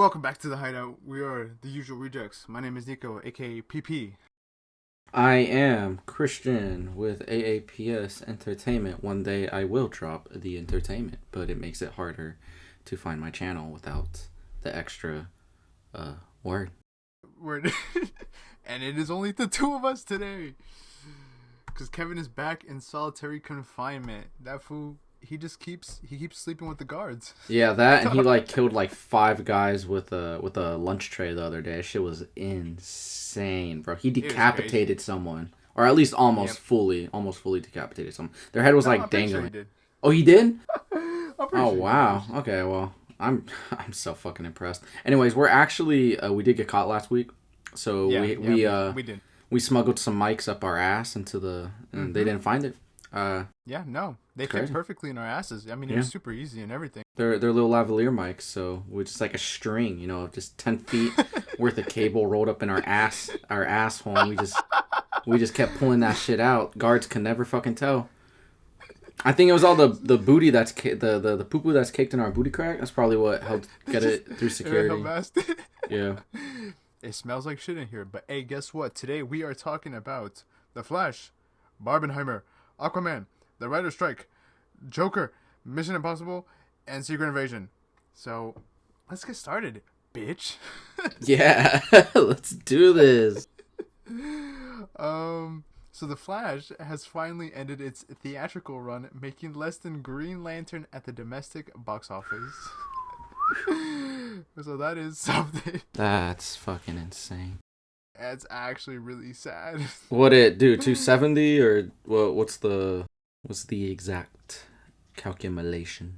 Welcome back to the Hideout. We are the usual rejects. My name is Neco, aka PP. I am Christian with AAPS Entertainment. One day I will drop the entertainment, but it makes it harder to find my channel without the extra word. And it is only the two of us today. Because Kevin is back in solitary confinement. That fool, he keeps sleeping with the guards. Yeah, that and he killed 5 guys with a lunch tray the other day. Shit was insane, bro. He decapitated someone, or at least almost fully decapitated someone. Their head was dangling. Sure he did. Oh, he did? Oh wow. Okay, well, I'm so fucking impressed. Anyways, we're actually we did get caught last week, so we did. We smuggled some mics up our ass into the, and they didn't find it. They fit perfectly in our asses. I mean, it was super easy and everything. They're little lavalier mics, so we just like a string, just 10 feet worth of cable rolled up in our asshole. And we just kept pulling that shit out. Guards can never fucking tell. I think it was all the booty the poo poo that's caked in our booty crack. That's probably what helped get it through security. Yeah. It smells like shit in here, but hey, guess what? Today we are talking about The Flash, Barbenheimer, Aquaman, The Writer's Strike, Joker, Mission Impossible, and Secret Invasion. So, let's get started, bitch. Yeah, let's do this. So The Flash has finally ended its theatrical run, making less than Green Lantern at the domestic box office. So that is something. That's fucking insane. That's actually really sad. What it do? 270 or what's the exact calculation?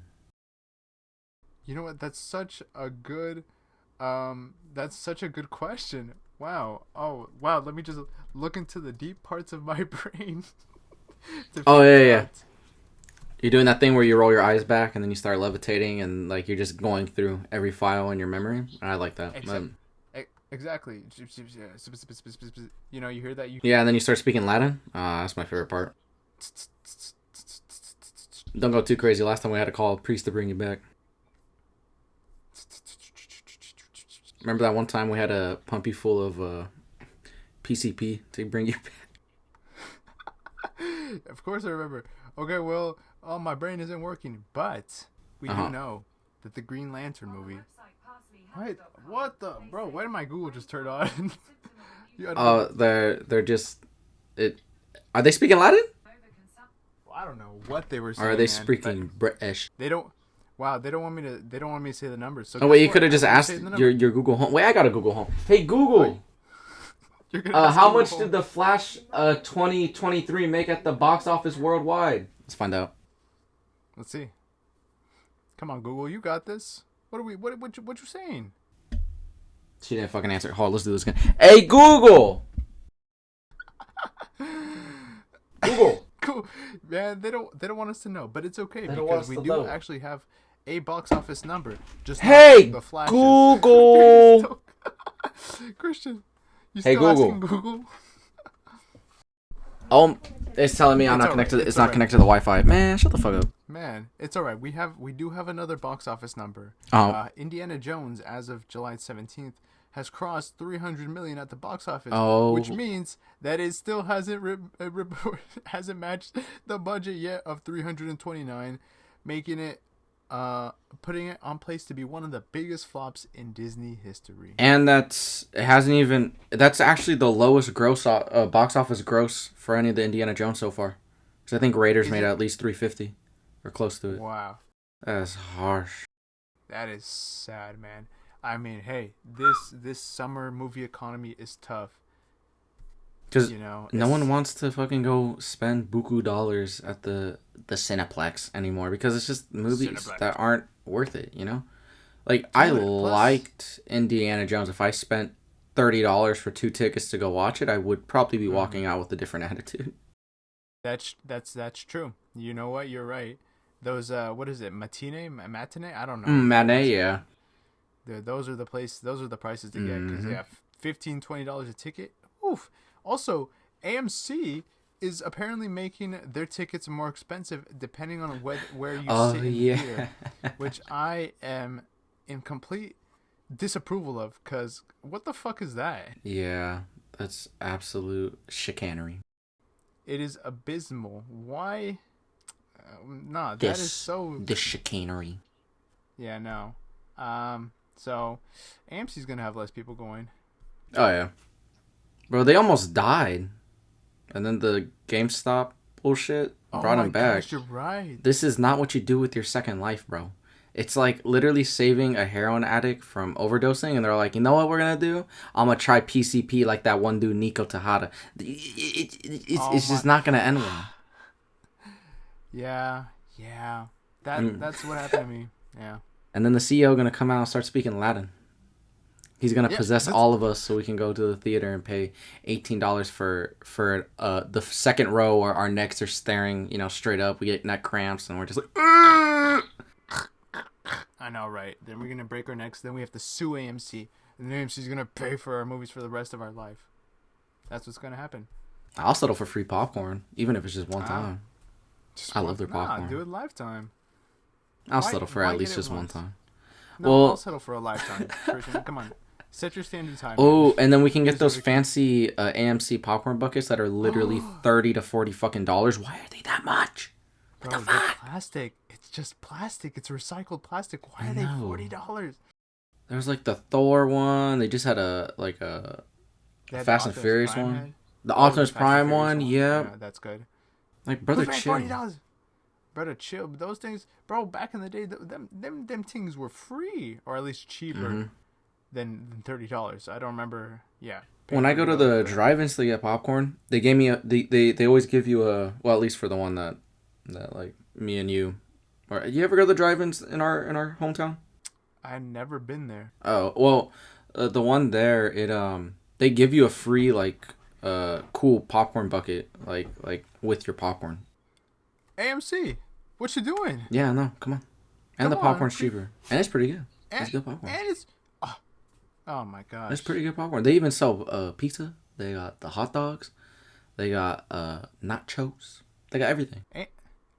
You know what? That's such a good question. Wow. Oh, wow. Let me just look into the deep parts of my brain. Oh yeah. You're doing that thing where you roll your eyes back and then you start levitating and you're just going through every file in your memory. I like that. Exactly. You hear that? Yeah, and then you start speaking Latin. That's my favorite part. Don't go too crazy. Last time we had to call a priest to bring you back. Remember that one time we had to pump you full of PCP to bring you back? Of course I remember. Okay, well, my brain isn't working, but we do know that the Green Lantern movie... What the... Bro, why did my Google just turn on? They're just... Are they speaking Latin? Well, I don't know what they were saying. Or are they speaking British? They don't... Wow, they don't want me to say the numbers. So wait, you could have just asked your Google Home. Wait, I got a Google Home. Hey, Google! How much did The Flash 2023 make at the box office worldwide? Let's find out. Let's see. Come on, Google, you got this. What you saying? She didn't fucking answer. Hold on, let's do this again. Hey, Google! Google! Cool. Man, they don't want us to know, but it's okay because we do actually have a box office number. Just hey, the Flash. Google! Christian, you still asking Google? Oh, it's telling me I'm not connected. It's not connected to the Wi-Fi. Man, shut the fuck up. Man, it's all right. We do have another box office number. Indiana Jones, as of July 17th, has crossed 300 million at the box office, which means that it still hasn't matched the budget yet of 329, making it putting it on place to be one of the biggest flops in Disney history. And that's actually the lowest gross box office gross for any of the Indiana Jones so far. Because I think Raiders made at least 350 or close to it. Wow, that's harsh. That is sad, man. I mean, hey, this summer movie economy is tough. Because no one wants to fucking go spend buku dollars at the Cineplex anymore because it's just movies that aren't worth it, I liked Indiana Jones. If I spent $30 for 2 tickets to go watch it, I would probably be walking out with a different attitude. That's true. You know what? You're right. Those what is it? Matinee? I don't know. Matinee, yeah. Those are the prices to get because $15-$20 a ticket. Oof. Also, AMC is apparently making their tickets more expensive depending on where you sit in the theater, which I am in complete disapproval of, because what the fuck is that? Yeah, that's absolute chicanery. It is abysmal. Why? Nah, that is so... This chicanery. Yeah, no. So, AMC's gonna have less people going. Oh, yeah. Bro, they almost died. And then the GameStop bullshit brought them back. Gosh, you're right. This is not what you do with your second life, bro. It's like literally saving a heroin addict from overdosing, and they're like, you know what we're gonna do? I'm gonna try PCP like that one dude, Neco Tejada. It's just not gonna end well. Yeah. That's what happened to me. Yeah. And then the CEO gonna come out and start speaking Latin. He's gonna possess all of us so we can go to the theater and pay $18 for the second row where our necks are staring, straight up. We get neck cramps and we're just like, Argh! I know, right? Then we're gonna break our necks. Then we have to sue AMC, and then AMC's gonna pay for our movies for the rest of our life. That's what's gonna happen. I'll settle for free popcorn, even if it's just one time. I love their popcorn. Do it lifetime. I'll settle for at least just one time. No, I'll settle for a lifetime. Christian, come on. Set your standards high. Oh, and then we can get those fancy AMC popcorn buckets that are literally $30 to $40 fucking dollars. Why are they that much? What Bro, the fuck? Plastic. It's just plastic. It's recycled plastic. Why are they $40? There was like the Thor one. They just had a Fast and Furious one. The Optimus Prime one. Yeah, that's good. Like, brother, chill. $40. Brother, chill. But those things, bro. Back in the day, them things were free, or at least cheaper than $30. I don't remember. Yeah. When I go to the drive-ins to get popcorn, they gave me they always give you a, well, at least for the one that like me and you, or you ever go to the drive-ins in our hometown? I've never been there. Oh well, the one there, they give you a free cool popcorn bucket like with your popcorn. AMC, what you doing? Yeah, no, come on. And the popcorn's cheaper, and it's pretty good. It's good popcorn. And it's oh my gosh, it's pretty good popcorn. They even sell pizza. They got the hot dogs. They got nachos. They got everything.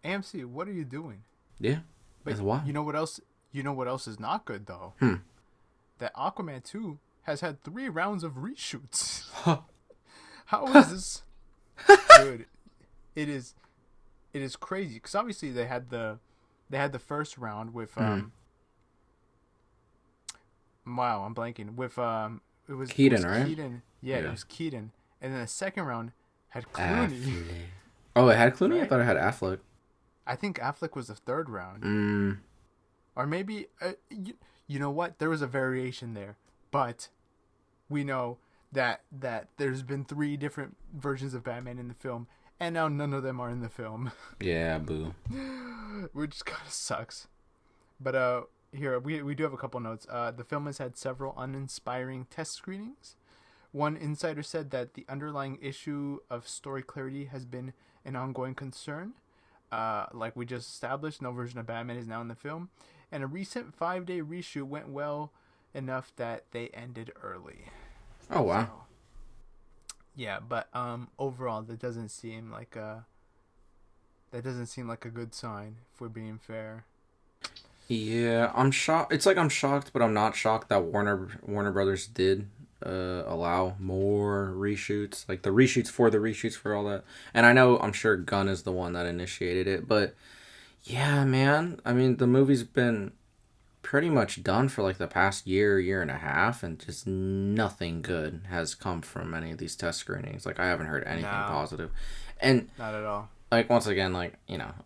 AMC, what are you doing? Yeah, that's why. You know what else? You know what else is not good though? That Aquaman 2 has had 3 rounds of reshoots. How is this? Dude, it is crazy because obviously they had the first round with wow, I'm blanking with it was Keaton, right? Keaton, yeah, it was Keaton, and then the second round had Clooney. Oh, it had Clooney? Right? I thought it had Affleck. I think Affleck was the third round. Or maybe you know what? There was a variation there, but we know that there's been 3 different versions of Batman in the film, and now none of them are in the film. Yeah, boo. Which kind of sucks. But here we do have a couple notes. The film has had several uninspiring test screenings. One insider said that the underlying issue of story clarity has been an ongoing concern. Like we just established, no version of Batman is now in the film. And a recent 5-day reshoot went well enough that they ended early. Oh, wow. So, yeah, but overall, that doesn't seem like a good sign, if we're being fair. Yeah, I'm shocked. It's like I'm shocked, but I'm not shocked that Warner Brothers did allow more reshoots, like the reshoots for all that. And I'm sure Gunn is the one that initiated it, but yeah, man. I mean, the movie's been pretty much done for like the past year and a half, and just nothing good has come from any of these test screenings. Like, I haven't heard anything positive. And not at all. Like, once again, like,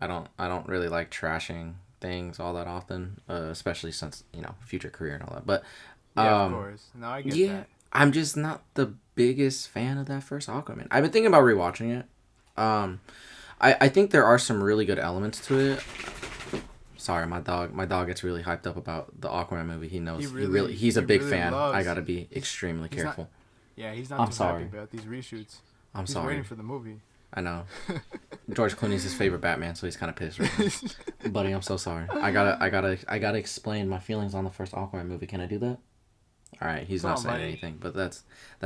I don't really like trashing things all that often, especially since, future career and all that. But yeah, of course. No, I get that. I'm just not the biggest fan of that first Aquaman. I've been thinking about rewatching it. I think there are some really good elements to it. Sorry, my dog gets really hyped up about the Aquaman movie. He knows he's a big fan. I gotta be extremely careful. He's not happy about these reshoots. He's sorry. Waiting for the movie. I know. George Clooney's his favorite Batman, so he's kind of pissed right now. Buddy, I'm so sorry. I gotta explain my feelings on the first Aquaman movie. Can I do that? All right, he's not saying anything, but that's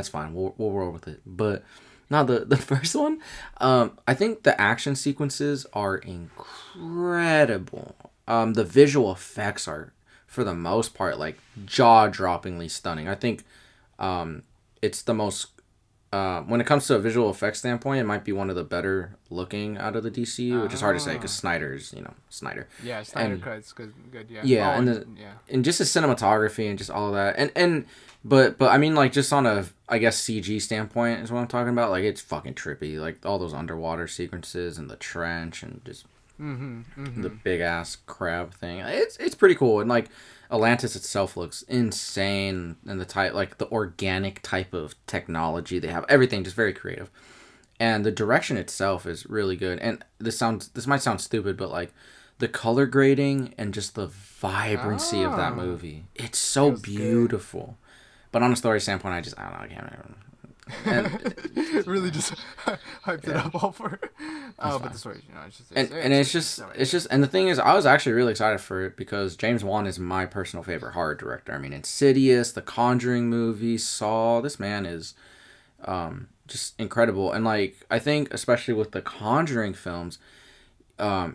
fine. We'll roll with it. But no, the first one, I think the action sequences are incredible. The visual effects are for the most part, like, jaw-droppingly stunning. I think it's the most... when it comes to a visual effects standpoint, it might be one of the better looking out of the DCU, which is hard to say because Snyder's, Snyder. Yeah, Snyder Cut's good. Yeah. Yeah, and just the cinematography and just all of that, but I mean, like, just on a, I guess, CG standpoint is what I'm talking about. Like, it's fucking trippy, like all those underwater sequences and the trench and just the big ass crab thing. It's pretty cool, and like Atlantis itself looks insane, and the type, like the organic type of technology they have, everything just very creative, and the direction itself is really good. And this might sound stupid, but like the color grading and just the vibrancy of that movie, it's so beautiful. Good. But on a story standpoint, I don't know, I can't remember. And really just hyped it up all for but the story, it's just and the thing is, I was actually really excited for it because James Wan is my personal favorite horror director. I mean, Insidious, the Conjuring movies, Saw, this man is just incredible. And like, I think especially with the Conjuring films,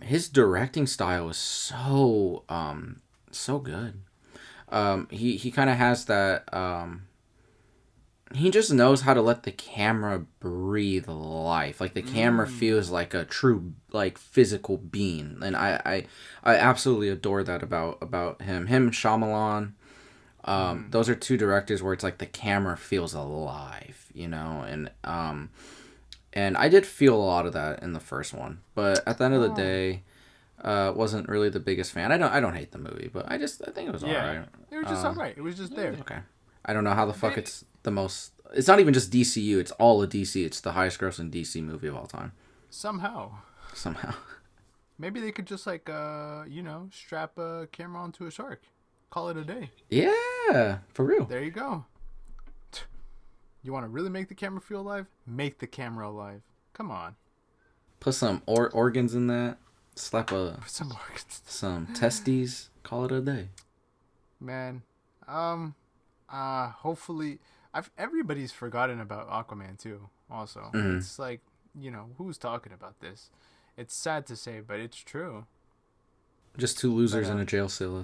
his directing style is so good. He kind of has that he just knows how to let the camera breathe life. Like, the camera feels like a true, like, physical being. And I absolutely adore that about him. Him and Shyamalan, those are two directors where it's like the camera feels alive, And I did feel a lot of that in the first one. But at the end of the day, wasn't really the biggest fan. I don't hate the movie, but I think it was alright. It was just alright. It was just there. Okay. I don't know how the fuck it's the most... It's not even just DCU. It's all of DC. It's the highest grossing DC movie of all time. Somehow. Maybe they could just, like, strap a camera onto a shark. Call it a day. Yeah, for real. There you go. You want to really make the camera feel alive? Make the camera alive. Come on. Put some organs in that. Slap some organs. Some testes. Call it a day. Man. Hopefully, everybody's forgotten about Aquaman too. Also, It's like, who's talking about this? It's sad to say, but it's true. Just two losers in a jail cell.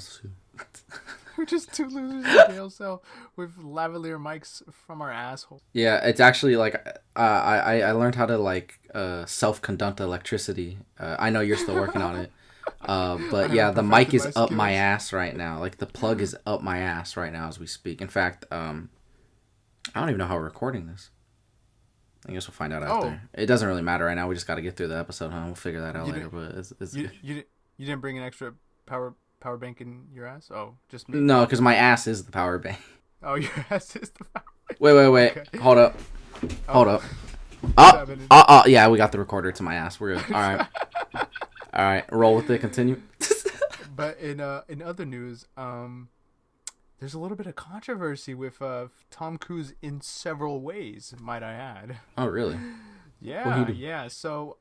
We're just two losers in a jail cell with lavalier mics from our asshole. Yeah, it's actually like I learned how to like self-conduct electricity. I know you're still working on it. But yeah, the mic is up my ass right now. Like, the plug is up my ass right now as we speak. In fact, I don't even know how we're recording this. I guess we'll find out after. It doesn't really matter right now. We just got to get through the episode, huh? We'll figure that out later. But it's you didn't bring an extra power bank in your ass? Oh, just me? No, because my ass is the power bank. Oh, your ass is the power bank. Wait. Okay. Hold up. Yeah, we got the recorder to my ass. We're good. All right, roll with it. Continue. But in other news, there's a little bit of controversy with Tom Cruise in several ways, might I add. Oh, really? Yeah. So,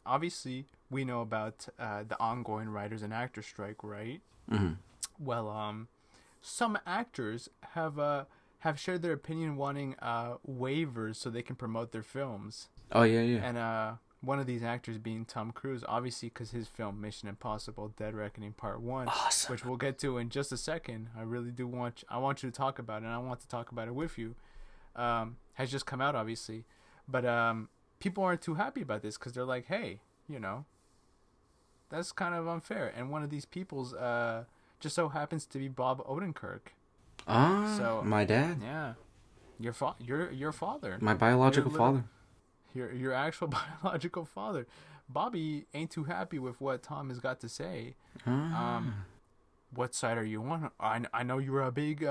obviously, we know about the ongoing writers and actors strike, right? Mm-hmm. Well, some actors have shared their opinion wanting waivers so they can promote their films. Oh, yeah. And one of these actors being Tom Cruise, obviously, because his film Mission Impossible: Dead Reckoning Part 1, awesome, which we'll get to in just a second. I really do want you to talk about it, and I want to talk about it with you. Has just come out, obviously, but people aren't too happy about this because they're like, hey, that's kind of unfair. And one of these people's just so happens to be Bob Odenkirk. So my dad. Yeah, your father. My biological father. Your actual biological father. Bobby ain't too happy with what Tom has got to say. What side are you on? I know you're a big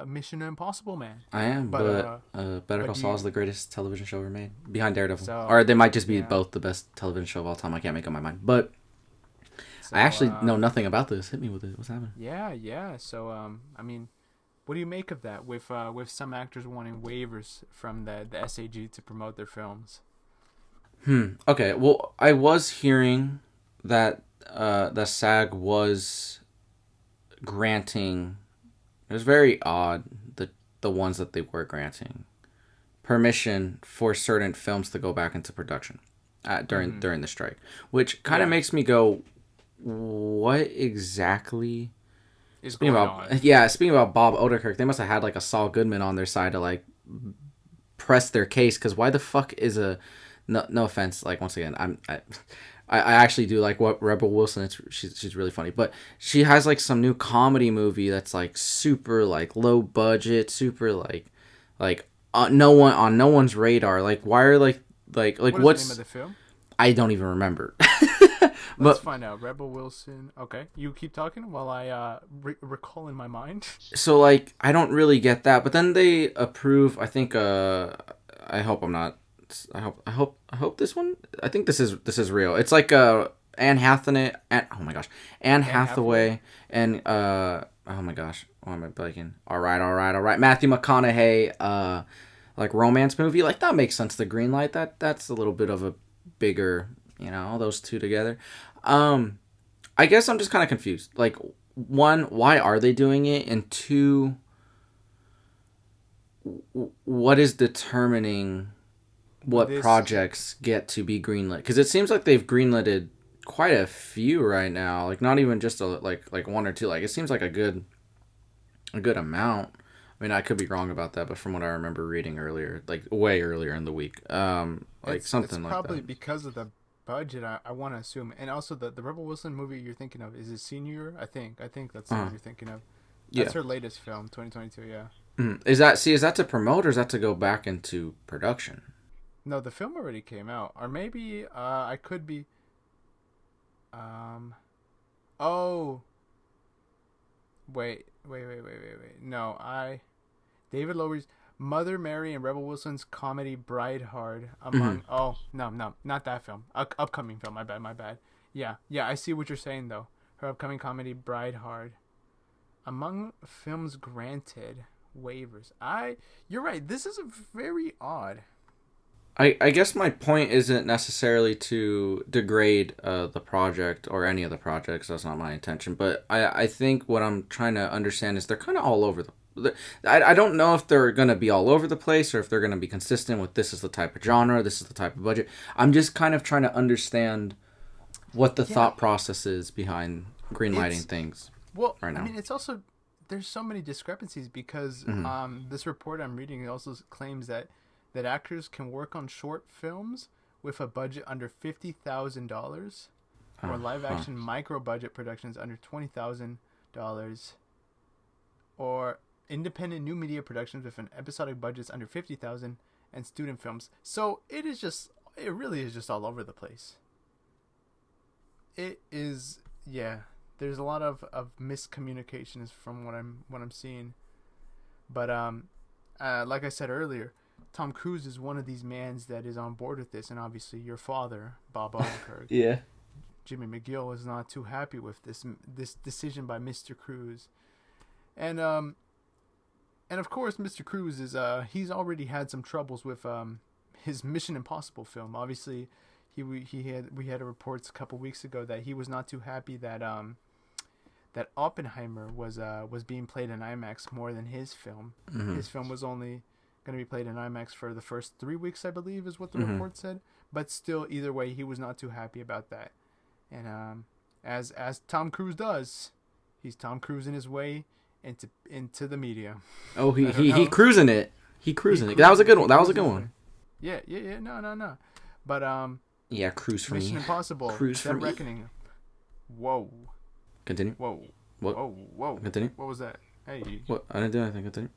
Mission Impossible man. I am, but Better Call Saul is the greatest television show ever made, behind Daredevil. Or they might just be both the best television show of all time. I can't make up my mind. But I actually know nothing about this. Hit me with it. What's happening? Yeah. So, I mean, what do you make of that with some actors wanting waivers from the SAG to promote their films? Okay, well, I was hearing that the SAG was granting... It was very odd, the ones that they were granting permission for certain films to go back into production during the strike. Which kind of makes me go, what exactly is going on. Speaking about Bob Odenkirk, they must have had like a Saul Goodman on their side to like press their case, because why the fuck is a no offense, like once again I actually do like what Rebel Wilson. She's really funny, but she has like some new comedy movie that's like super like low budget, super like no one's radar. Like why are like what's the name of the film? I don't even remember. Let's find out. Rebel Wilson. Okay, you keep talking while I recall in my mind. So like I don't really get that, but then they approve. I think I hope I'm not. I hope this one. I think this is real. It's like Anne Hathaway. Anne Hathaway and oh my gosh, why am I blanking? All right. Matthew McConaughey. Like romance movie. Like that makes sense. The green light. That's a little bit of a bigger. Those two together. I guess I'm just kind of confused. Like one, why are they doing it? And two, what is determining what projects get to be greenlit? Because it seems like they've greenlited quite a few right now. Like not even just like one or two. Like it seems like a good amount. I mean, I could be wrong about that, but from what I remember reading earlier, like way earlier in the week, it's probably because of the budget. I want to assume, and also the Rebel Wilson movie you're thinking of is his senior year. I think that's the one you're thinking of. That's her latest film, 2022. Yeah. Is that to promote or is that to go back into production? No, the film already came out, or maybe I could be. Oh. Wait. No, David Lowery's Mother Mary and Rebel Wilson's comedy Bride Hard among. Mm-hmm. Oh no, not that film. Upcoming film. My bad. Yeah. I see what you're saying though. Her upcoming comedy Bride Hard. Among films granted waivers. You're right. This is very odd. I guess my point isn't necessarily to degrade the project or any of the projects. That's not my intention. But I think what I'm trying to understand is they're kind of all over I don't know if they're going to be all over the place or if they're going to be consistent with this is the type of genre, this is the type of budget. I'm just kind of trying to understand what the thought process is behind greenlighting things right now. I mean, it's also, there's so many discrepancies because this report I'm reading also claims that actors can work on short films with a budget under $50,000 or live-action micro-budget productions under $20,000 or independent new media productions with an episodic budgets under $50,000 and student films. So it really is just all over the place. It is, there's a lot of miscommunications from what I'm seeing. But like I said earlier, Tom Cruise is one of these mans that is on board with this, and obviously your father, Bob Odenkirk, Jimmy McGill, is not too happy with this decision by Mr. Cruise, and of course Mr. Cruise is he's already had some troubles with his Mission Impossible film. Obviously, we had reports a couple weeks ago that he was not too happy that Oppenheimer was being played in IMAX more than his film. Mm-hmm. His film was only going to be played in IMAX for the first 3 weeks, I believe, is what the report said. But still, either way, he was not too happy about that. And as Tom Cruise does, he's Tom Cruising his way into the media. Oh, he cruising it. He cruising it. That was a good one. Yeah. No. But cruise for Mission me. Impossible. Cruise for me. Reckoning. Whoa. Continue. Whoa. What? Whoa. Continue. What was that? Hey. What? I didn't do anything. Continue.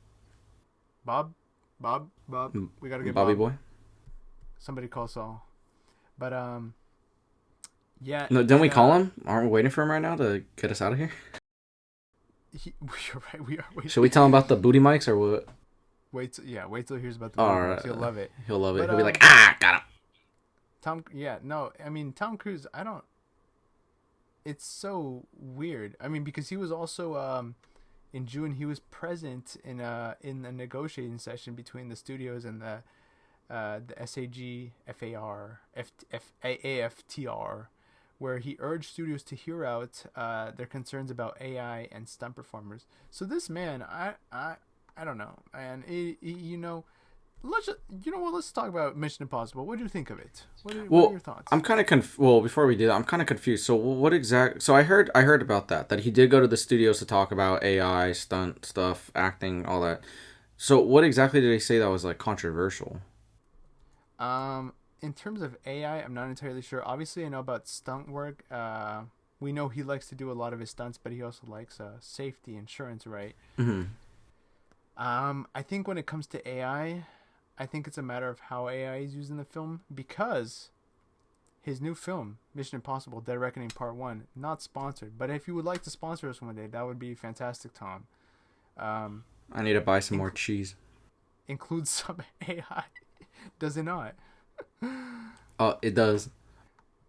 Bob, we gotta get Bobby Bob. Boy. Somebody call Saul. But yeah. No, didn't we call him? Aren't we waiting for him right now to get us out of here? You're right. We are waiting. Should we tell him about the booty mics or what? Wait till he hears about the booty mics. He'll love it. He'll love it. He'll be like, got him. Tom Cruise. It's so weird. I mean, because he was also in June, he was present in a negotiating session between the studios and the SAG FAR AFTR, where he urged studios to hear out their concerns about AI and stunt performers. So this man, I don't know, and let's talk about Mission Impossible. What do you think of it? What are your thoughts? I'm kind of before we do that, I'm kind of confused. So so I heard about that he did go to the studios to talk about AI, stunt stuff, acting, all that. So what exactly did they say that was like controversial? In terms of AI, I'm not entirely sure. Obviously, I know about stunt work. We know he likes to do a lot of his stunts, but he also likes safety insurance, right? Mm-hmm. I think when it comes to AI, I think it's a matter of how AI is used in the film, because his new film, Mission Impossible: Dead Reckoning Part 1, not sponsored, but if you would like to sponsor us one day, that would be fantastic, Tom. I need to buy some more cheese. Includes some AI. Does it not? Oh, it does.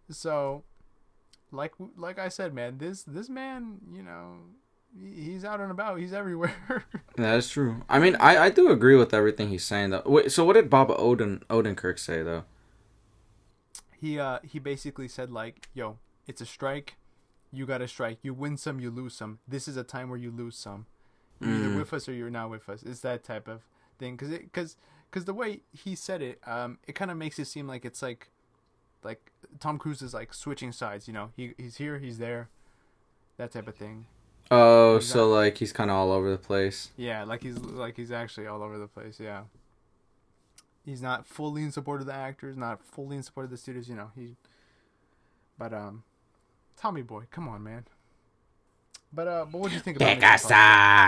So, like I said, man, this man, he's out and about. He's everywhere. That is true. I mean, I do agree with everything he's saying, though. Wait, so what did Bob Odenkirk say, though? He basically said, like, yo, it's a strike. You got to strike. You win some, you lose some. This is a time where you lose some. You're either with us or you're not with us. It's that type of thing. Because the way he said it, it kind of makes it seem like it's like Tom Cruise is like switching sides. He's here, he's there, that type of thing. Oh, so like he's kind of all over the place. Yeah, like he's actually all over the place. Yeah, he's not fully in support of the actors, not fully in support of the studios. But Tommy boy, come on, man. But what do you think about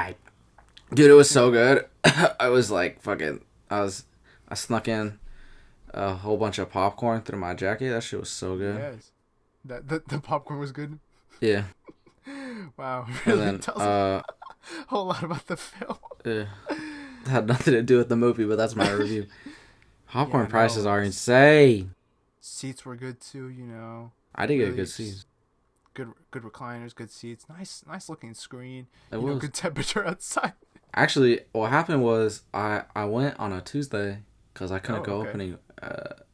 it? Dude, it was so good. I was like fucking. I snuck in a whole bunch of popcorn through my jacket. That shit was so good. Yes, the popcorn was good. Yeah. Wow, really tells a whole lot about the film. It had nothing to do with the movie, but that's my review. Popcorn prices are insane. Seats were good too, I did get good seats. Good recliners, good seats, nice looking screen. It was good temperature outside. Actually, what happened was I went on a Tuesday because I couldn't go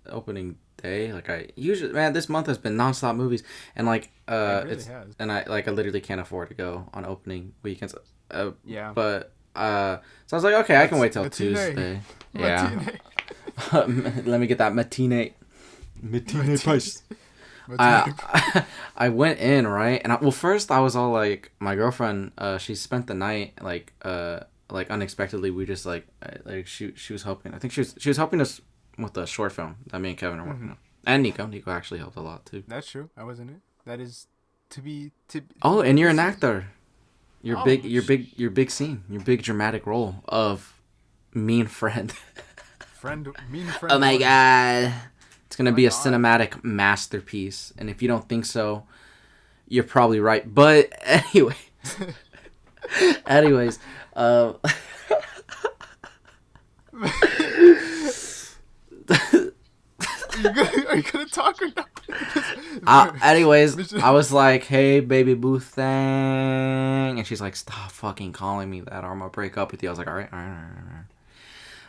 opening day. Like I usually, man, this month has been nonstop movies, and like and I literally can't afford to go on opening weekends. Yeah. But so I was like, okay, I can wait till Tuesday. Yeah. Let me get that matinee price. I went in, right, and first I was all like, my girlfriend, she spent the night like unexpectedly. We just she was helping. I think she was helping us with the short film that me and Kevin are working on, and Neco actually helped a lot too. That's true. I was in it. That is to be. Oh, and you're an actor. Your big scene, your big dramatic role of mean friend. Mean friend. Oh my god. It's going to be a cinematic masterpiece. And if you don't think so, you're probably right. But anyways. Are you going to talk or not? Anyways, I was like, hey, baby boo thing. And she's like, stop fucking calling me that or I'm going to break up with you. I was like, all right. I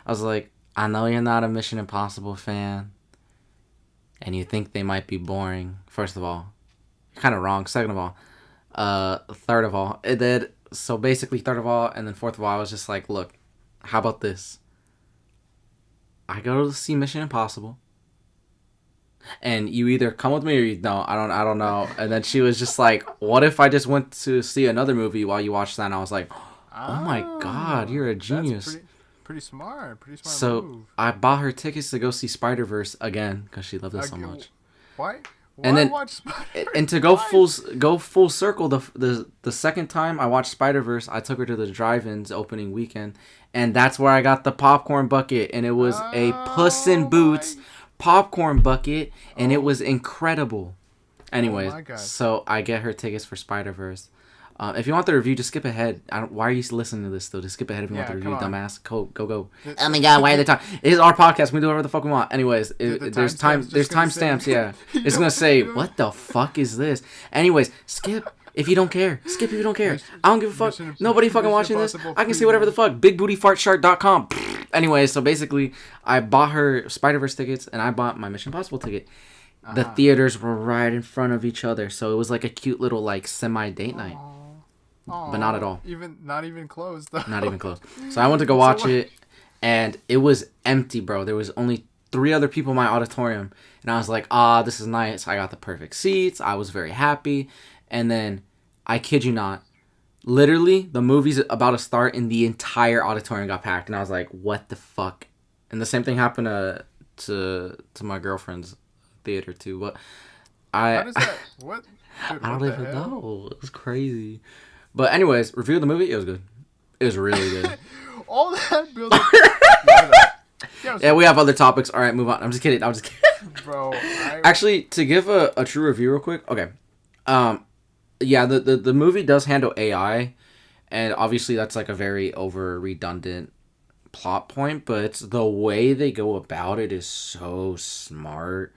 was like, I know you're not a Mission Impossible fan. And you think they might be boring. First of all, you're kind of wrong. Second of all, third of all, third of all, and then fourth of all, I was just like, look, how about this? I go to see Mission Impossible, and you either come with me or you don't. I don't know. And then she was just like, what if I just went to see another movie while you watch that? And I was like, oh my god, you're a genius. Pretty smart. So move. I bought her tickets to go see Spider-Verse again because she loved it so much. Why and then watch Spider-Verse? And to go full circle, the second time I watched Spider-Verse, I took her to the drive-ins opening weekend, and that's where I got the popcorn bucket, and it was a Puss in Boots popcorn bucket, and it was incredible. Anyways, so I get her tickets for Spider-Verse. If you want the review, just skip ahead. Why are you listening to this still? Just skip ahead if you want the review, dumbass. Go. Oh my god, why are they talking? It is our podcast. We do whatever the fuck we want. Anyways, there's timestamps. Yeah, it's gonna say what the fuck is this. Anyways, skip if you don't care. Skip if you don't care. I don't give a fuck. Nobody fucking watching this. I can say whatever the fuck. BigBootyFartShark.com. Anyways, so basically, I bought her Spider-Verse tickets and I bought my Mission Impossible ticket. The theaters were right in front of each other, so it was like a cute little semi date night. Aww. But not at all. Not even close though. Not even close. So I went to go watch it, and it was empty, bro. There was only 3 other people in my auditorium, and I was like, this is nice. I got the perfect seats. I was very happy. And then, I kid you not, literally, the movie's about to start, and the entire auditorium got packed, and I was like, what the fuck? And the same thing happened to my girlfriend's theater, too. But how does that... What? Dude, I don't even know. It was crazy. But anyways, review of the movie, it was good. It was really good. All that build up. Yeah, we have other topics. All right, move on. I'm just kidding. Bro. Actually, to give a true review real quick. Okay. Yeah, the movie does handle AI, and obviously that's like a very over redundant plot point, but it's the way they go about it is so smart,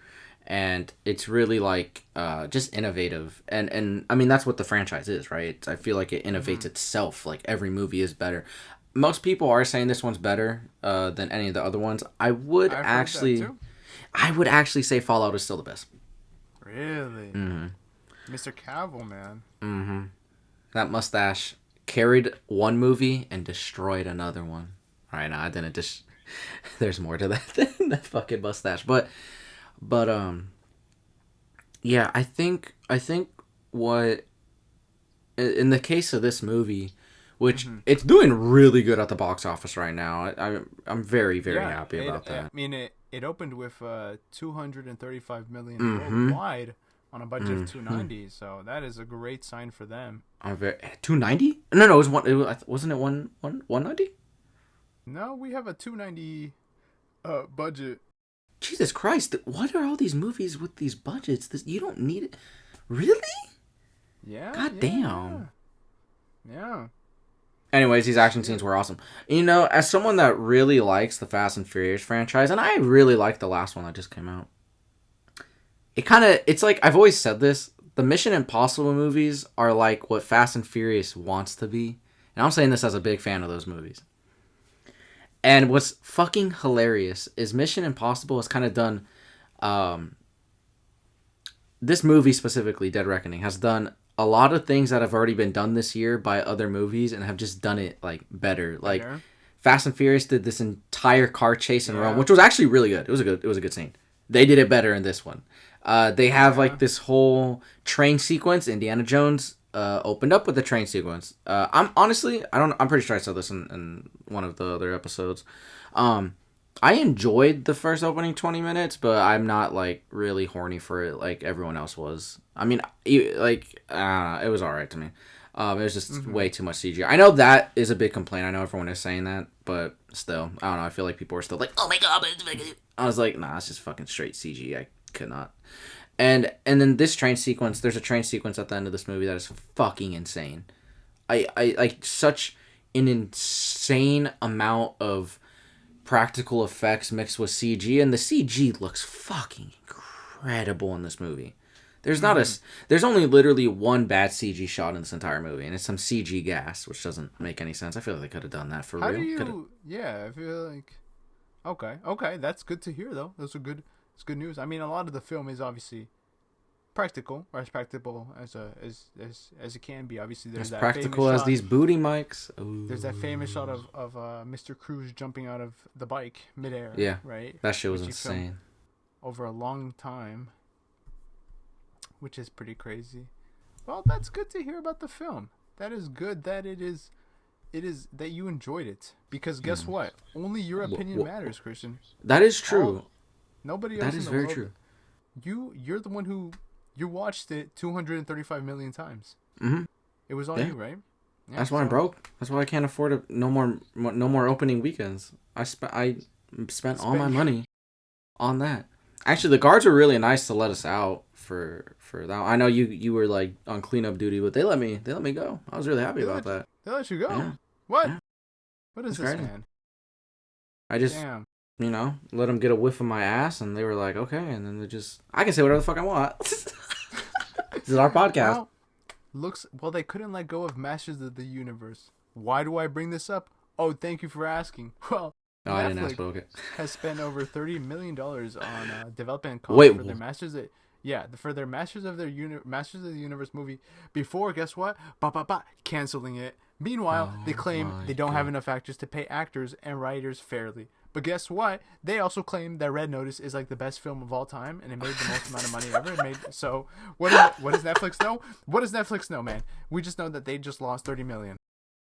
and it's really like just innovative, and I mean that's what the franchise is, right? I feel like it innovates itself. Like every movie is better. Most people are saying this one's better than any of the other ones. I would actually say Fallout is still the best. Really? Mm-hmm. Mr. Cavill, man. Mm-hmm. That mustache carried one movie and destroyed another one. All right, now I didn't there's more to that than that fucking mustache, but yeah, I think what in the case of this movie, which it's doing really good at the box office right now. I'm very, very happy about that. I mean, it opened with $235 million worldwide on a budget of $290, so that is a great sign for them. $290? No, wasn't it 190? No, we have a $290 budget. Jesus Christ! What are all these movies with these budgets? You don't need it, really? Yeah. God damn. Yeah. Anyways, these action scenes were awesome. You know, as someone that really likes the Fast and Furious franchise, and I really like the last one that just came out, it's like, I've always said this, the Mission Impossible movies are like what Fast and Furious wants to be. And I'm saying this as a big fan of those movies. And what's fucking hilarious is Mission Impossible has kind of done, this movie specifically, Dead Reckoning, has done a lot of things that have already been done this year by other movies and have just done it like better. Like Fast and Furious did this entire car chase in Rome, which was actually really good. It was a good scene. They did it better in this one. They have like this whole train sequence. Indiana Jones opened up with the train sequence. I'm pretty sure I saw this in one of the other episodes. I enjoyed the first opening 20 minutes, but I'm not like really horny for it like everyone else was. I mean, it was alright to me. It was just way too much CGI. I know that is a big complaint. I know everyone is saying that, but still, I don't know. I feel like people are still like, oh my god. I was like, nah, it's just fucking straight CG. I could not. And then this train sequence, there's a train sequence at the end of this movie that is fucking insane. I like such an insane amount of practical effects mixed with CG, and the CG looks fucking incredible in this movie. There's only literally one bad CG shot in this entire movie, and it's some CG gas, which doesn't make any sense. I feel like they could have done that for real. Yeah, I feel like okay, that's good to hear though. It's good news. I mean, a lot of the film is obviously practical, or as practical as it can be. Obviously, there's that practical as these booty mics. Ooh. There's that famous shot of Mr. Cruz jumping out of the bike midair. Yeah, right. That shit was insane. Over a long time, which is pretty crazy. Well, that's good to hear about the film. That is good that it is that you enjoyed it, because guess what? Only your opinion matters, Christian. That is true. Nobody else. That is very true. You're the one who watched it 235 million times. Mm-hmm. It was all you, right? Yeah, that's why I'm broke. That's why I can't afford no more opening weekends. I spent all my money on that. Actually, the guards were really nice to let us out for that. I know you were like on cleanup duty, but they let me go. I was really happy about that. They let you go. Yeah. What? Yeah. What is That's this, man? I just let them get a whiff of my ass, and they were like, okay, and then I can say whatever the fuck I want. This is our podcast. Well, they couldn't let go of Masters of the Universe. Why do I bring this up? Oh, thank you for asking. Well, no, I didn't ask, but okay. Has spent over $30 million on development costs for their Masters for their Masters of the Universe movie. Before, guess what? Canceling it Meanwhile, they claim they don't have enough actors to pay actors and writers fairly. But guess what? They also claim that Red Notice is like the best film of all time, and it made the most amount of money ever. So what does Netflix know? What does Netflix know, man? We just know that they just lost $30 million.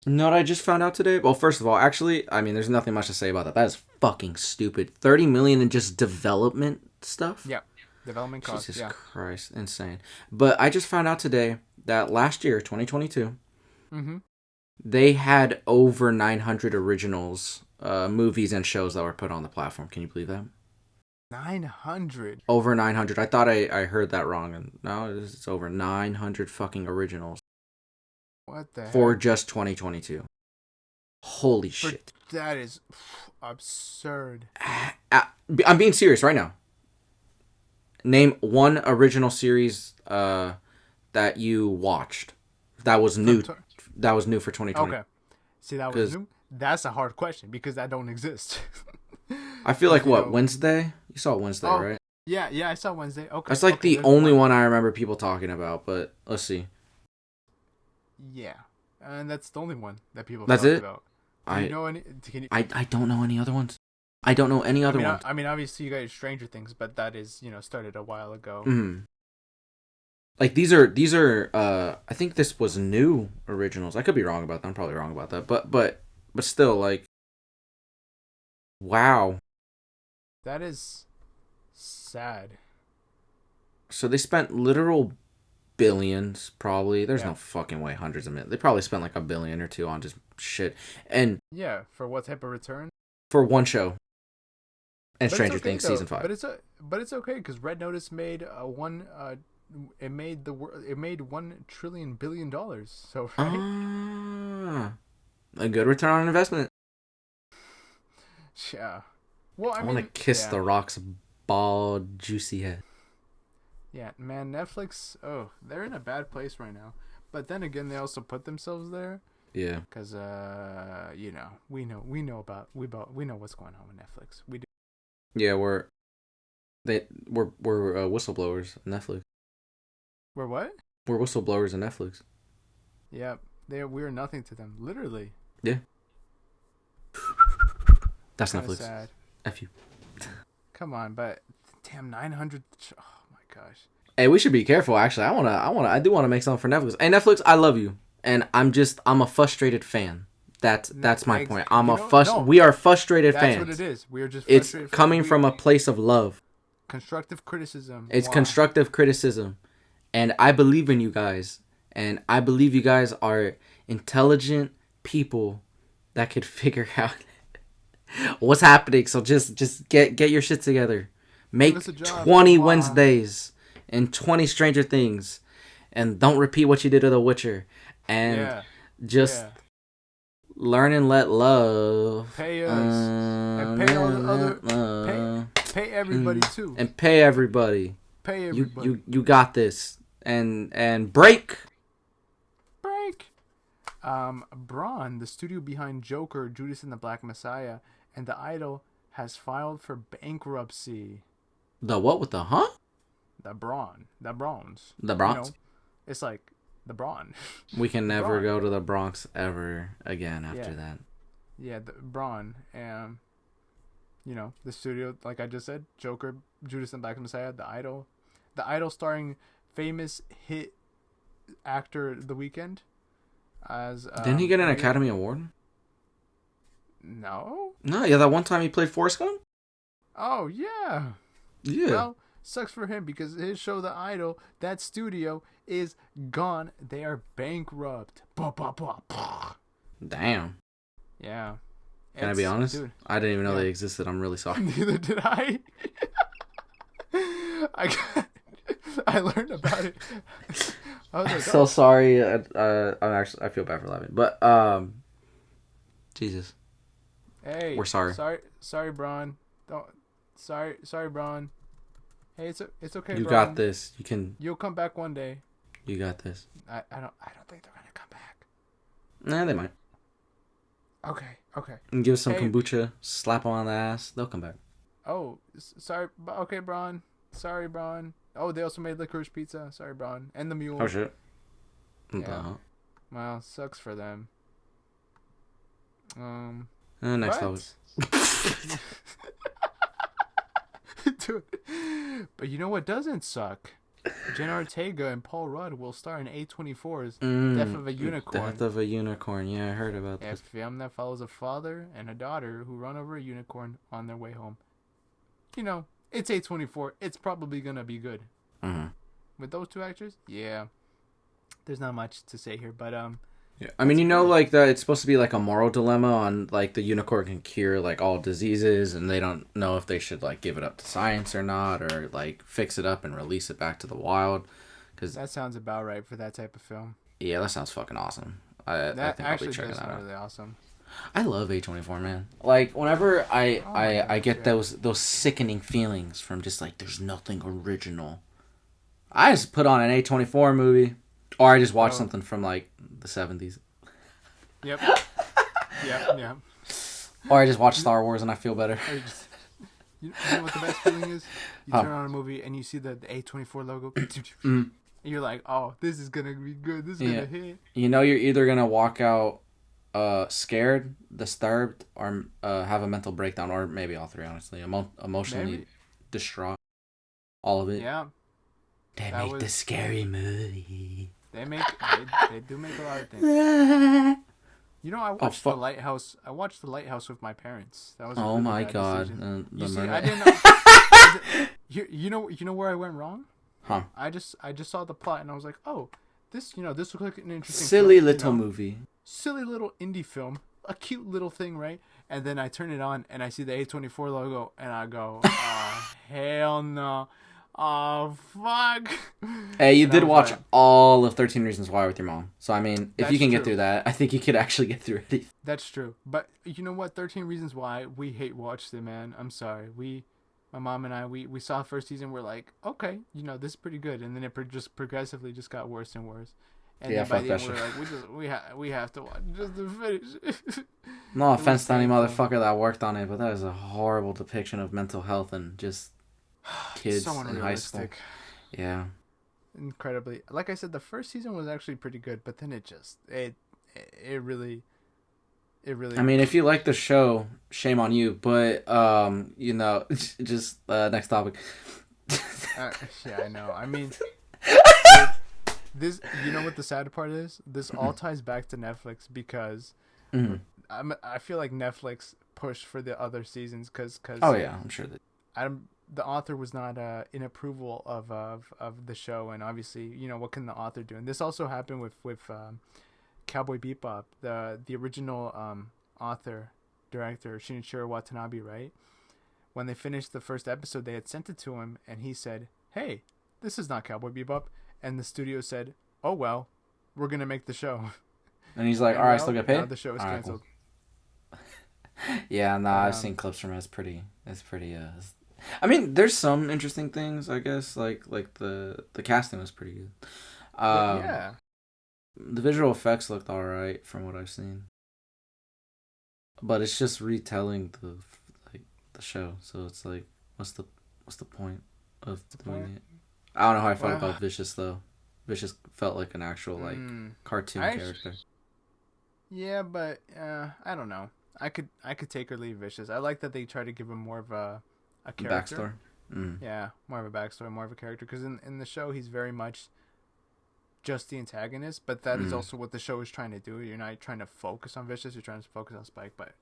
You know what I just found out today? Well, first of all, actually, I mean, there's nothing much to say about that. That is fucking stupid. $30 million in just development stuff? Yeah. Development costs. Jesus Christ. Insane. But I just found out today that last year, 2022, they had over 900 originals, movies and shows that were put on the platform. Can you believe that? 900? Over 900. I thought I heard that wrong. And no, it's over 900 fucking originals. What the heck? For just 2022. Holy shit. That is absurd. I'm being serious right now. Name one original series that you watched that was new. That was new for 2020. Okay. See, that was new? That's a hard question because that don't exist. I feel like, Wednesday? You saw Wednesday, right? Yeah, I saw Wednesday. Okay. That's like the only one I remember people talking about, but let's see. Yeah, and that's the only one that people talk about. I don't know any other ones. I don't know any other ones. I mean, obviously you got Stranger Things, but that is, started a while ago. Like these are I think this was new originals. I could be wrong about that. I'm probably wrong about that. But still, like, wow. That is sad. So they spent literal billions, probably. There's no fucking way hundreds of millions. They probably spent like $1 billion or $2 billion on just shit. And yeah, for what type of return? For one show. And Stranger Things season 5. But it's okay because Red Notice made it made $1 trillion billion. So right? A good return on investment. Yeah. Well, I want to kiss The Rock's bald, juicy head. Yeah, man, Netflix, they're in a bad place right now. But then again, they also put themselves there. Yeah. Because, we know what's going on with Netflix. We do. Yeah, we're whistleblowers on Netflix. We're what? We're whistleblowers on Netflix. Yeah, we're nothing to them, literally. Yeah. That's Netflix. Sad. F you. Come on, but damn, 900. Oh my gosh. Hey, we should be careful. Actually, I do want to make something for Netflix. Hey, Netflix, I love you, and I'm a frustrated fan. That's my point. We are frustrated fans. That's what it is. We are just frustrated. It's coming from a place of love. Constructive criticism. It's constructive criticism, and I believe in you guys, and I believe you guys are intelligent people that could figure out what's happening. So just get your shit together. Make 20 Wednesdays and 20 Stranger Things, and don't repeat what you did to The Witcher, and learn and let love pay us and pay all the other pay everybody too, and pay everybody. You got this. And break. Braun, the studio behind Joker, Judas and the Black Messiah, and The Idol, has filed for bankruptcy. The what with the huh? The Bronze. The Bronx? It's like the Braun. We can never go to the Bronx ever again after that. Yeah, the Braun. And, the studio, like I just said, Joker, Judas and Black Messiah, The Idol. The Idol starring famous hit actor The Weeknd. Didn't he get an Academy Award? No. No, yeah, that one time he played Forrest Gump? Oh, yeah. Yeah. Well, sucks for him because his show, The Idol, that studio is gone. They are bankrupt. Damn. Yeah. Can I be honest? Dude, I didn't even know they existed. I'm really sorry. Neither did I. I learned about it. I'm so sorry. I feel bad for laughing, but Jesus. Hey, we're sorry. Sorry, Braun. Sorry, Braun. Hey, it's okay. You Braun. got this. You'll come back one day. You got this. I don't think they're gonna come back. Nah, they might. Okay. And give us some kombucha. Slap them on the ass. They'll come back. Oh, sorry. Okay, Braun. Sorry, Braun. Oh, they also made licorice pizza. Sorry, Braun. And the mule. Oh shit. Yeah. Well, sucks for them. Next topic. Dude. But you know what doesn't suck? Jenna Ortega and Paul Rudd will star in A24's Death of a Unicorn. Death of a Unicorn. Yeah, I heard about this. A film that follows a father and a daughter who run over a unicorn on their way home. You know, it's A24. It's probably gonna be good. Mm-hmm. With those two actors, yeah. There's not much to say here, but yeah. I mean, you know, like that. It's supposed to be like a moral dilemma on like the unicorn can cure like all diseases, and they don't know if they should like give it up to science or not, or like fix it up and release it back to the wild. Because that sounds about right for that type of film. Yeah, that sounds fucking awesome. I think I'll be checking that out. Really awesome. I love A24, man. Like whenever I get those sickening feelings from just like there's nothing original, I just put on an A24 movie, or I just watch something from like the 70s. Yep. Yeah. Or I just watch Star Wars and I feel better. You know what the best feeling is? You turn on a movie and you see the A24 logo. And you're like, oh, this is going to be good. This is going to hit. You know you're either going to walk out scared, disturbed, or have a mental breakdown, or maybe all three, honestly. Emotionally distraught. All of it. Yeah. They make the scary movie. They do make a lot of things. You know, I watched The Lighthouse. I watched The Lighthouse with my parents. That was oh my god! You see, I didn't know. You know where I went wrong? Huh? I just saw the plot and I was like, oh, this looks like an interesting silly little movie. Silly little indie film, a cute little thing, right? And then I turn it on and I see the A24 logo and I go, oh hell no. Oh, fuck. Hey, you did watch all of 13 Reasons Why with your mom. So, I mean, if you can get through that, I think you could actually get through it. That's true. But you know what? 13 Reasons Why, we hate watched it, man. I'm sorry. My mom and I, we saw the first season. We're like, okay, this is pretty good. And then it just progressively just got worse and worse. And then by the end, we're like, we have to watch just to finish. No offense to any motherfucker that worked on it, but that is a horrible depiction of mental health and just... kids so in high school. Yeah. Incredibly. Like I said, the first season was actually pretty good, but then it really I mean, if you like the show, shame on you, but just next topic. Yeah, I know. I mean, this, you know what the sad part is? This all ties back to Netflix because I feel like Netflix pushed for the other seasons cuz oh yeah, I'm sure that the author was not in approval of the show, and obviously, what can the author do? And this also happened with Cowboy Bebop, the original author director Shinichiro Watanabe, right? When they finished the first episode, they had sent it to him, and he said, "Hey, this is not Cowboy Bebop," and the studio said, "Oh well, we're gonna make the show." And he's like, "All right, I still get paid." Now the show is canceled. Cool. Yeah, no, I've seen clips from it. It's pretty. I mean, there's some interesting things, I guess. Like the casting was pretty good. Yeah. The visual effects looked alright from what I've seen, but it's just retelling the show. So it's like, what's the point of doing it? I don't know how I felt about Vicious though. Vicious felt like an actual cartoon character. Yeah, but I don't know. I could take or leave Vicious. I like that they try to give him more of a character. Backstory. Yeah, more of a backstory, more of a character. Because in the show, he's very much just the antagonist, but that is also what the show is trying to do. You're not trying to focus on Vicious, you're trying to focus on Spike, but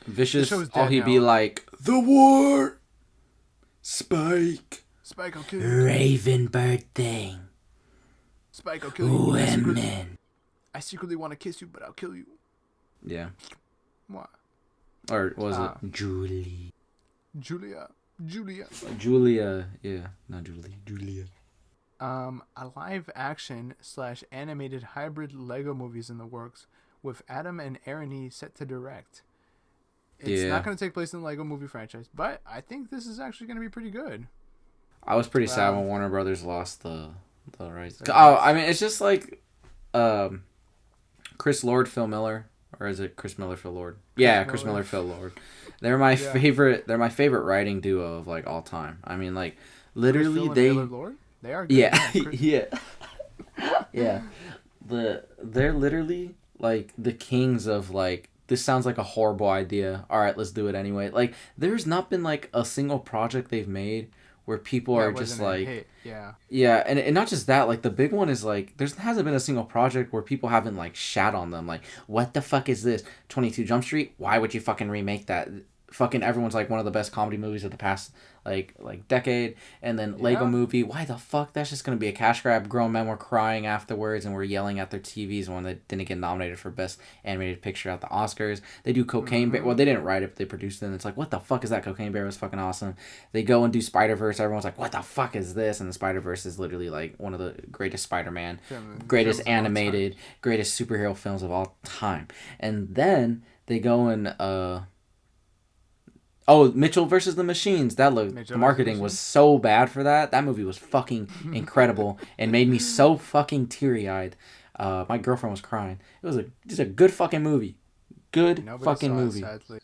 Vicious, all he'd be like, the war! Spike, I'll kill you. Raven bird thing. Spike, I'll kill you. Women. I secretly want to kiss you, but I'll kill you. Yeah. What? Or was it Julia? Yeah, not Julia. A live action / animated hybrid Lego movies in the works with Adam and Aaron E set to direct. It's not going to take place in the Lego movie franchise, but I think this is actually going to be pretty good. I was pretty sad when Warner Brothers lost the rights. I mean, it's just like Chris Lord, Phil Miller, or is it Chris Miller, Phil Lord? Chris Miller, Phil Lord. They're my favorite. They're my favorite writing duo of like all time. I mean, like literally they. They are good. Yeah. Yeah. They're literally like the kings of like this sounds like a horrible idea. All right, let's do it anyway. Like, there's not been like a single project they've made where people are just like, yeah, and not just that. Like, the big one is like, there hasn't been a single project where people haven't like shat on them. Like, what the fuck is this? 22 Jump Street? Why would you fucking remake that? Fucking everyone's like one of the best comedy movies of the past like decade. And then Lego Movie, why the fuck? That's just gonna be a cash grab. Grown men were crying afterwards and were yelling at their TVs when they didn't get nominated for best animated picture at the Oscars. They do Cocaine Bear. Well, they didn't write it, but they produced it, and it's like, what the fuck is that? Cocaine Bear was fucking awesome. They go and do Spider-Verse. Everyone's like, what the fuck is this? And the Spider-Verse is literally like one of the greatest Spider-Man, greatest animated, greatest superhero films of all time. And then they go and Mitchell versus the Machines. The marketing was so bad for that. That movie was fucking incredible and made me so fucking teary-eyed. My girlfriend was crying. It was just a good fucking movie. Nobody fucking movie. Sadly.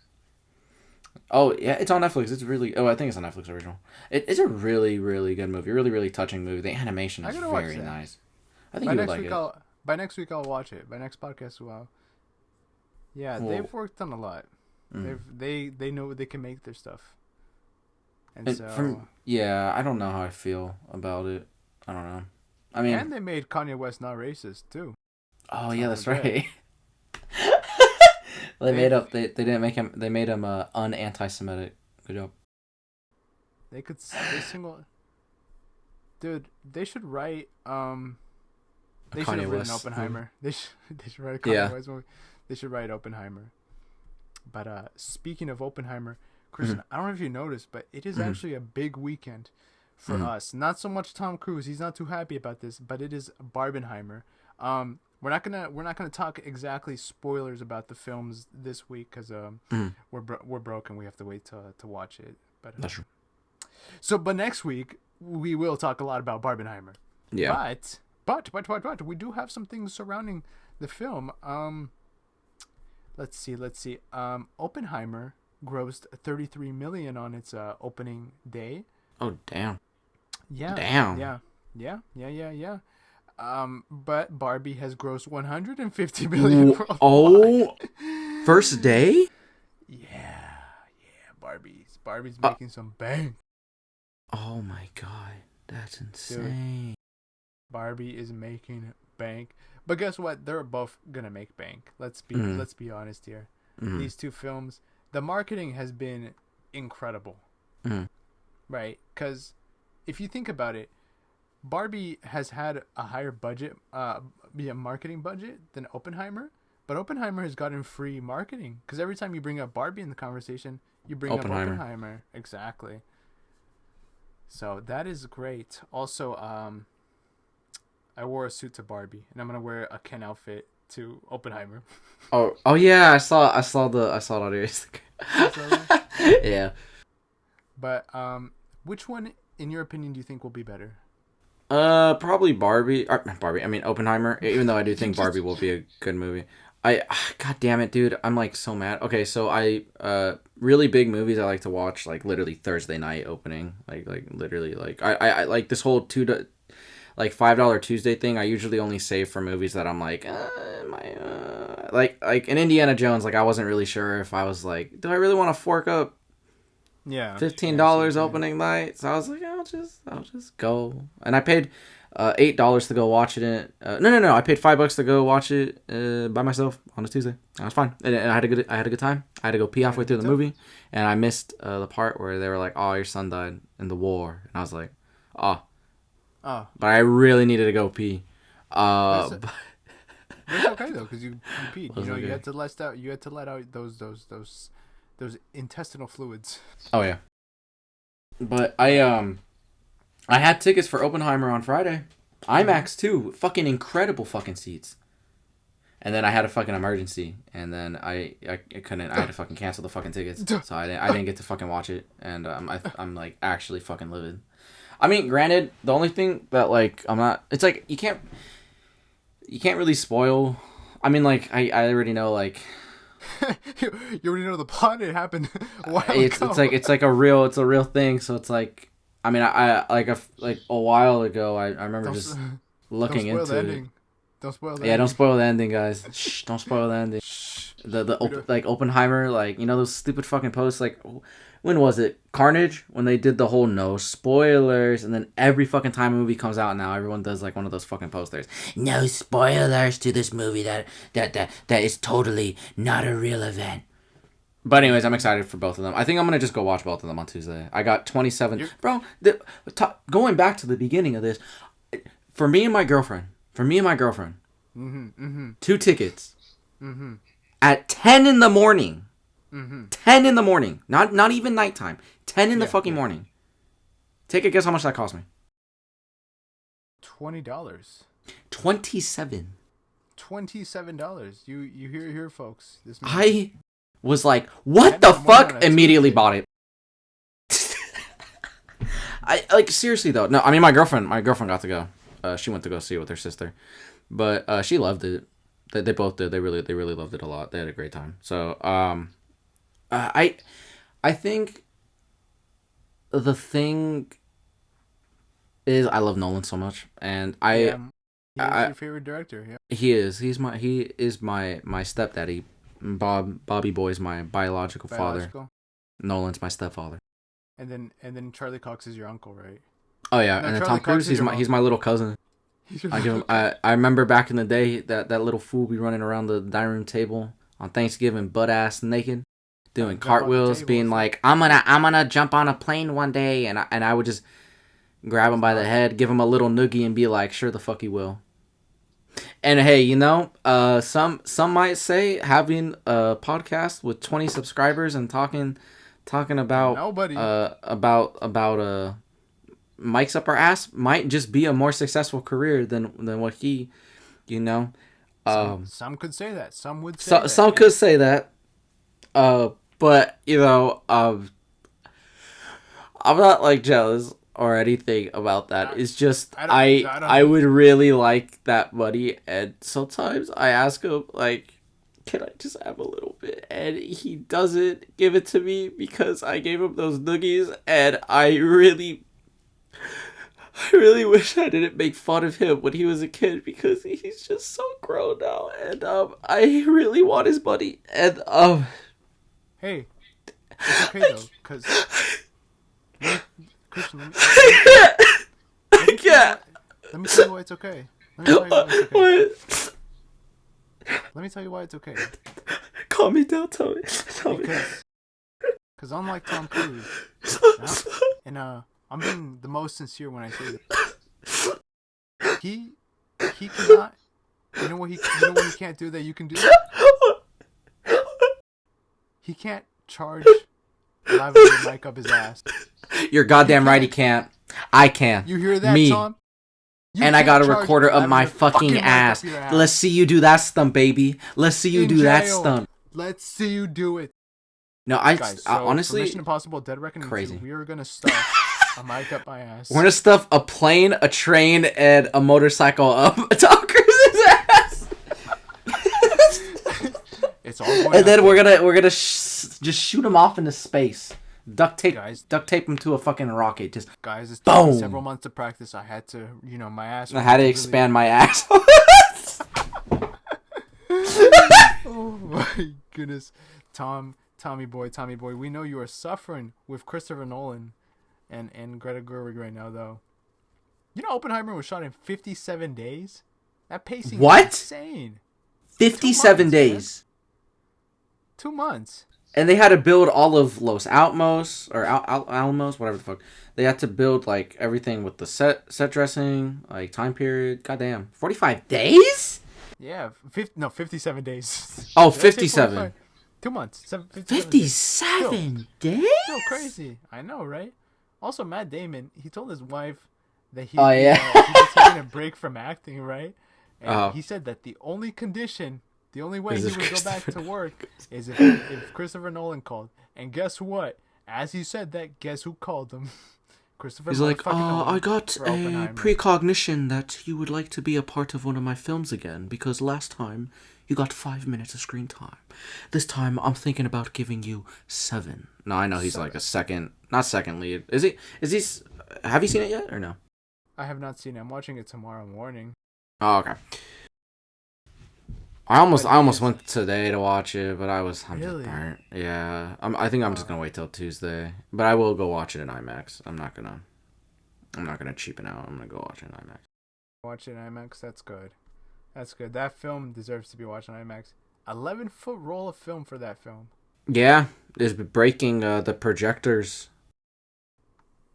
Oh, yeah, it's on Netflix. It's really... Oh, I think it's on Netflix original. It's a really, really good movie. Really, really touching movie. The animation is very nice. I think you would like it. By next week, I'll watch it. By next podcast, well... Yeah, they've worked on a lot. They know they can make their stuff, and so I don't know how I feel about it. I don't know. I mean, and they made Kanye West not racist too. Oh yeah, that's right. They didn't make him. They made him un-anti-Semitic. Good job. They single. Dude, they should write. They should have written Oppenheimer. They should write a Kanye West movie. They should write Oppenheimer. But speaking of Oppenheimer, Christian, I don't know if you noticed, but it is actually a big weekend for us. Not so much Tom Cruise; he's not too happy about this, but it is Barbenheimer. We're not gonna talk exactly spoilers about the films this week because we're broken. We have to wait to watch it. But that's true. But next week we will talk a lot about Barbenheimer. Yeah. But we do have some things surrounding the film. Let's see. Oppenheimer grossed $33 million on its opening day. Oh damn! Yeah. Damn. Yeah. But Barbie has grossed $150 million. First day? Yeah. Barbie's making some bank. Oh my god, that's insane. Dude, Barbie is making bank. But guess what? They're both gonna make bank. Let's be honest here. These two films, the marketing has been incredible, right? Because if you think about it, Barbie has had a higher budget, marketing budget than Oppenheimer. But Oppenheimer has gotten free marketing because every time you bring up Barbie in the conversation, you bring up Oppenheimer. Exactly. So that is great. Also, I wore a suit to Barbie, and I'm gonna wear a Ken outfit to Oppenheimer. Oh yeah, I saw it on your Instagram. Yeah. But which one, in your opinion, do you think will be better? Probably Barbie. I mean Oppenheimer. Even though I do think Barbie will be a good movie. God damn it, dude! I'm like so mad. Okay, so really big movies I like to watch like literally Thursday night opening. Like literally like I like this whole $5 Tuesday thing. I usually only save for movies that I'm like, like in Indiana Jones. Like I wasn't really sure if I was like, do I really want to fork up? Yeah, $15 opening night. So I was like, I'll just go. And I paid $8 to go watch it. No. I paid $5 to go watch it by myself on a Tuesday. That was fine, and I had a good time. I had to go pee halfway through the movie, and I missed the part where they were like, "Oh, your son died in the war," and I was like, "Oh." But I really needed to go pee. It's okay though, because you peed. You know, you had to let out. You had to let out those intestinal fluids. Oh yeah. But I had tickets for Oppenheimer on Friday. IMAX too. Fucking incredible fucking seats. And then I had a fucking emergency, and then I couldn't. I had to fucking cancel the fucking tickets, so I didn't get to fucking watch it, and I'm like actually fucking livid. I mean, granted, the only thing that like I'm not. It's like you can't really spoil. I mean, like I already know like. You already know the plot. It happened a while ago. It's a real thing. So it's like I mean I a while ago I remember just looking into it. Don't spoil the ending. Yeah, don't spoil the ending, guys. Shh, don't spoil the ending. like Oppenheimer, like, you know, those stupid fucking posts, like, when was it? Carnage, when they did the whole no spoilers, and then every fucking time a movie comes out now, everyone does like one of those fucking posters. No spoilers to this movie that is totally not a real event. But anyways, I'm excited for both of them. I think I'm gonna just go watch both of them on Tuesday. I got 27. Bro, going back to the beginning of this, for me and my girlfriend, 2 tickets at 10 in the morning. 10 in the morning. Not even nighttime. 10 in the fucking morning. Take a guess how much that cost me. $20. $27. $27. You hear it here, folks. I was like, what the fuck? Immediately bought it. I like, seriously though. No, I mean, my girlfriend got to go. She went to go see it with her sister, but she loved it. They both did. They really loved it a lot. They had a great time. So I think the thing is, I love Nolan so much, and he's your favorite director. Yeah, he is. He is my stepdaddy. Bobby Boy's my biological father. Nolan's my stepfather. And then Charlie Cox is your uncle, right? Oh yeah, no, and then Tom Cruise, he's my little cousin. I remember back in the day that little fool be running around the dining room table on Thanksgiving butt ass naked, doing cartwheels, being like, I'm gonna jump on a plane one day, and I would just grab him by the head, give him a little noogie, and be like, sure the fuck he will. And hey, you know, some might say having a podcast with 20 subscribers and talking about mics up our ass might just be a more successful career than what he, you know. Some could say that. Some would say that. Some could say that. But you know, I'm not like jealous or anything about that. It's just I would really like that money, and sometimes I ask him, like, can I just have a little bit? And he doesn't give it to me because I gave him those noogies, and I really wish I didn't make fun of him when he was a kid, because he's just so grown now, and I really want his money, and Hey, it's okay though, because Christian, let me tell you why it's okay. Let me tell you why it's okay. Calm me down, tell me. Because unlike Tom Cruise, and I'm being the most sincere when I say this, he cannot. You know what he can't do that you can do? He can't charge a lavalier mic up his ass. You're goddamn right he can't. I can. You hear that, me. Tom? And I got a recorder up my fucking ass. Let's see you do that stunt, baby. Let's see you do that stunt. Let's see you do it. No, Guys, so honestly, Mission Impossible: Dead Reckoning crazy. 2, we are gonna stuff a mic up my ass. We're gonna stuff a plane, a train, and a motorcycle up Tom Cruise's ass. It's all going and then we're gonna just shoot him off into space. Duct tape him to a fucking rocket. Just guys, it's took me several months to practice. I had to, my ass. I had to expand my ass. Oh my goodness, Tommy boy, we know you are suffering with Christopher Nolan and Greta Gerwig right now, though. You know, Oppenheimer was shot in 57 days. That pacing is insane. 57 days. 2 months. And they had to build all of Los Alamos, or Alamos, whatever the fuck. They had to build, like, everything with the set dressing, like, time period. Goddamn. 45 days? Yeah. 57 days. Oh, 57. 2 months. 57 days? Still crazy. I know, right? Also, Matt Damon, he told his wife that he was taking a break from acting, right? And he said that the only way he would go back to work is if Christopher Nolan called. And guess what? As he said that, guess who called him? Christopher Nolan. He's like, I got a precognition that you would like to be a part of one of my films again, because last time you got 5 minutes of screen time. This time I'm thinking about giving you 7. No, I know he's like not second lead. Is he? Have you seen it yet or no? I have not seen it. I'm watching it tomorrow morning. Oh, okay. I almost went today to watch it, but I'm just burnt. Yeah, I think I'm just gonna wait till Tuesday, but I will go watch it in IMAX. I'm not gonna cheapen out. I'm gonna go watch it in IMAX. Watch it in IMAX. That's good. That's good. That film deserves to be watched in IMAX. 11-foot roll of film for that film. Yeah, it's breaking the projectors.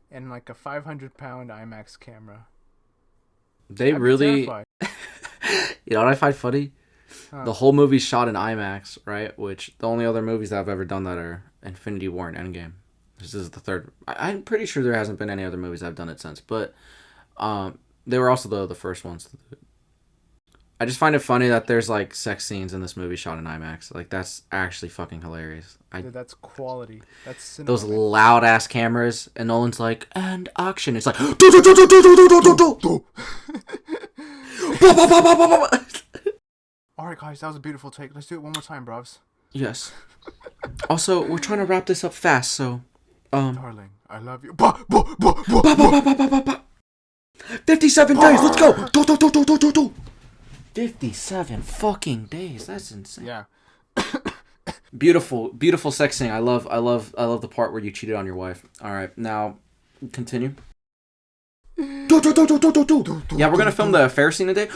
And like a 500-pound IMAX camera. They really. You know what I find funny? Huh. The whole movie's shot in IMAX, right? Which the only other movies that I've ever done that are Infinity War and Endgame. This is the third. I'm pretty sure there hasn't been any other movies I've done it since, but they were also the first ones. I just find it funny that there's like sex scenes in this movie shot in IMAX. Like that's actually fucking hilarious. Dude, that's quality. That's cinematic. Those loud ass cameras, and Nolan's like, and action. It's like, all right, guys, that was a beautiful take. Let's do it one more time, bros. Yes. Also, we're trying to wrap this up fast, so, darling, I love you. 57 days. Let's go. 57 fucking days. That's insane. Yeah. Beautiful sex scene. I love the part where you cheated on your wife. All right, now continue. Yeah, we're gonna film the affair scene today.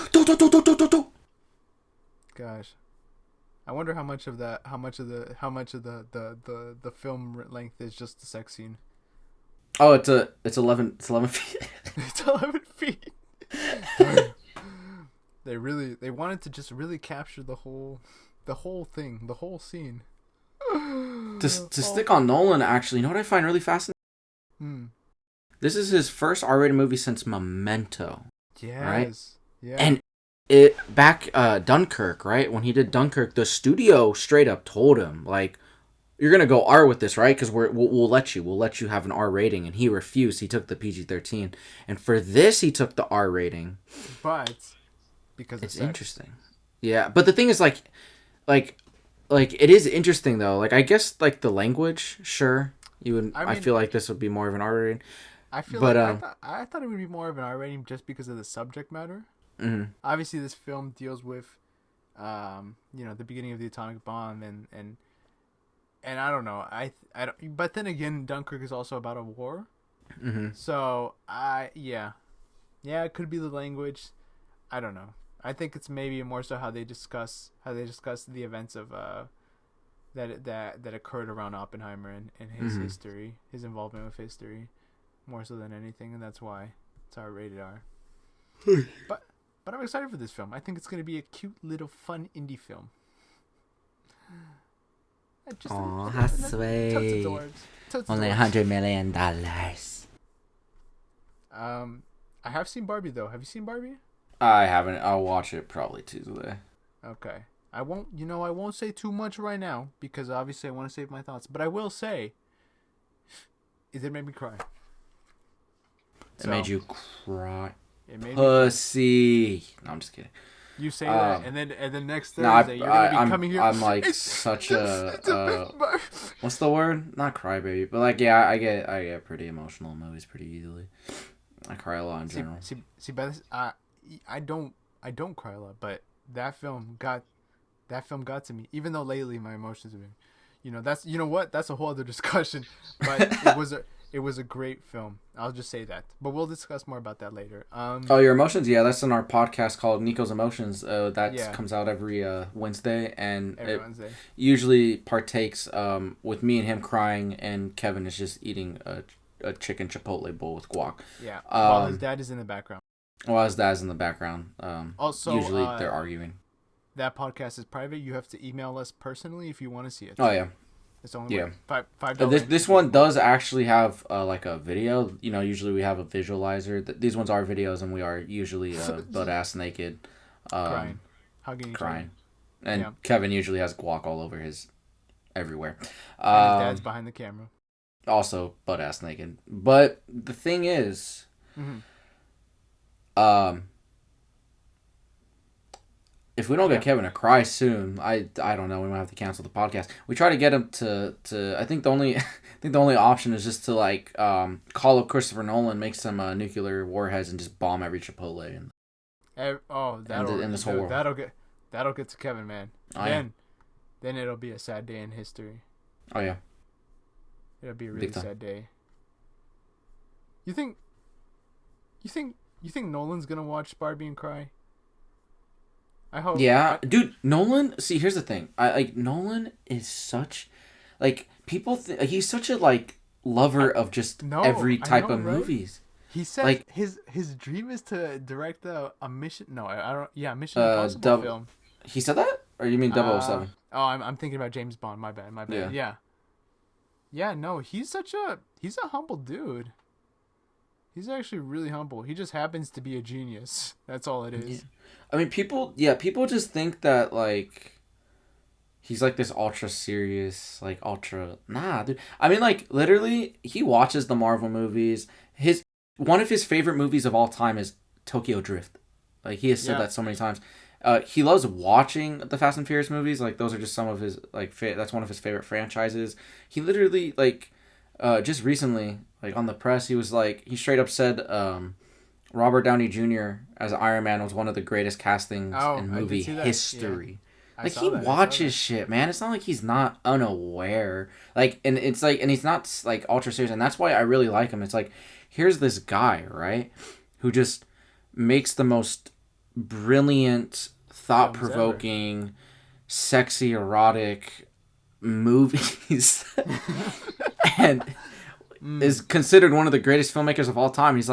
Gosh, I wonder how much of the film length is just the sex scene. Oh, it's 11 feet. It's 11 feet. They wanted to just really capture the whole thing, the whole scene. To stick on Nolan, actually, you know what I find really fascinating? This is his first R-rated movie since Memento. Yes. Right? Yeah. And Dunkirk, right? When he did Dunkirk, the studio straight up told him, like, you're gonna go R with this, right? Because we'll let you have an R rating, and he refused. He took the PG-13, and for this he took the R rating. But because it's interesting, yeah. But the thing is, like it is interesting though. Like I guess like the language, sure, you would. I feel like this would be more of an R rating. I thought it would be more of an R rating just because of the subject matter. Mm-hmm. Obviously, this film deals with, the beginning of the atomic bomb, and I don't know, I don't. But then again, Dunkirk is also about a war. Mm-hmm. So it could be the language. I don't know. I think it's maybe more so how they discuss the events of that occurred around Oppenheimer and his history, his involvement with history, more so than anything, and that's why it's rated R. But I'm excited for this film. I think it's going to be a cute little fun indie film. Aw, how sweet. Only $100 million. I have seen Barbie though. Have you seen Barbie? I haven't. I'll watch it probably Tuesday. Okay. I won't say too much right now because obviously I want to save my thoughts. But I will say, it did make me cry. It made you cry. It made pussy. No, I'm just kidding. You say that, and then next Thursday you're gonna be coming here. I'm like such a what's the word? Not crybaby, but like yeah, I get pretty emotional in movies pretty easily. I cry a lot in general. But I don't cry a lot, but that film got to me. Even though lately my emotions have been, that's a whole other discussion. But it was a great film. I'll just say that. But we'll discuss more about that later. Your emotions? Yeah, that's in our podcast called Neco's Emotions. That comes out every Wednesday, and Wednesday usually partakes with me and him crying, and Kevin is just eating a chicken chipotle bowl with guac. Yeah, while his dad is in the background. Also, usually they're arguing. That podcast is private. You have to email us personally if you want to see it. Oh yeah. It's only $5. This one does actually have like a video. Usually we have a visualizer. These ones are videos, and we are usually butt ass naked, crying, hugging each other. And Kevin usually has guac all over his everywhere. And his dad's behind the camera. Also butt ass naked. But the thing is, if we don't get Kevin to cry soon, I don't know. We might have to cancel the podcast. We try to get him to. I think the only option is just to like call up Christopher Nolan, make some nuclear warheads, and just bomb every Chipotle. In this whole world. That'll get to Kevin, man. Oh, then it'll be a sad day in history. Oh yeah. It'll be a really sad day. You think Nolan's gonna watch Barbie and cry? I hope. Yeah, dude, Nolan. See, here's the thing. Nolan is such, people. He's such a lover of just every type of movies. He said his dream is to direct a Mission. No, I don't. Yeah, Mission Impossible film. He said that, or you mean 007? I'm thinking about James Bond. My bad. Yeah. No, he's a humble dude. He's actually really humble. He just happens to be a genius. That's all it is. Yeah. I mean, people just think that he's this ultra serious, nah, dude. I mean, literally, he watches the Marvel movies. One of his favorite movies of all time is Tokyo Drift. He has said that so many times. He loves watching the Fast and Furious movies. Those are just some of his that's one of his favorite franchises. He literally just recently on the press he was he straight up said Robert Downey Jr. as Iron Man was one of the greatest castings in movie history. Yeah. He watches shit, man. It's not like he's not unaware. And it's and he's not ultra serious, and that's why I really like him. It's here's this guy, right, who just makes the most brilliant, thought-provoking, sexy, erotic movies and is considered one of the greatest filmmakers of all time. He's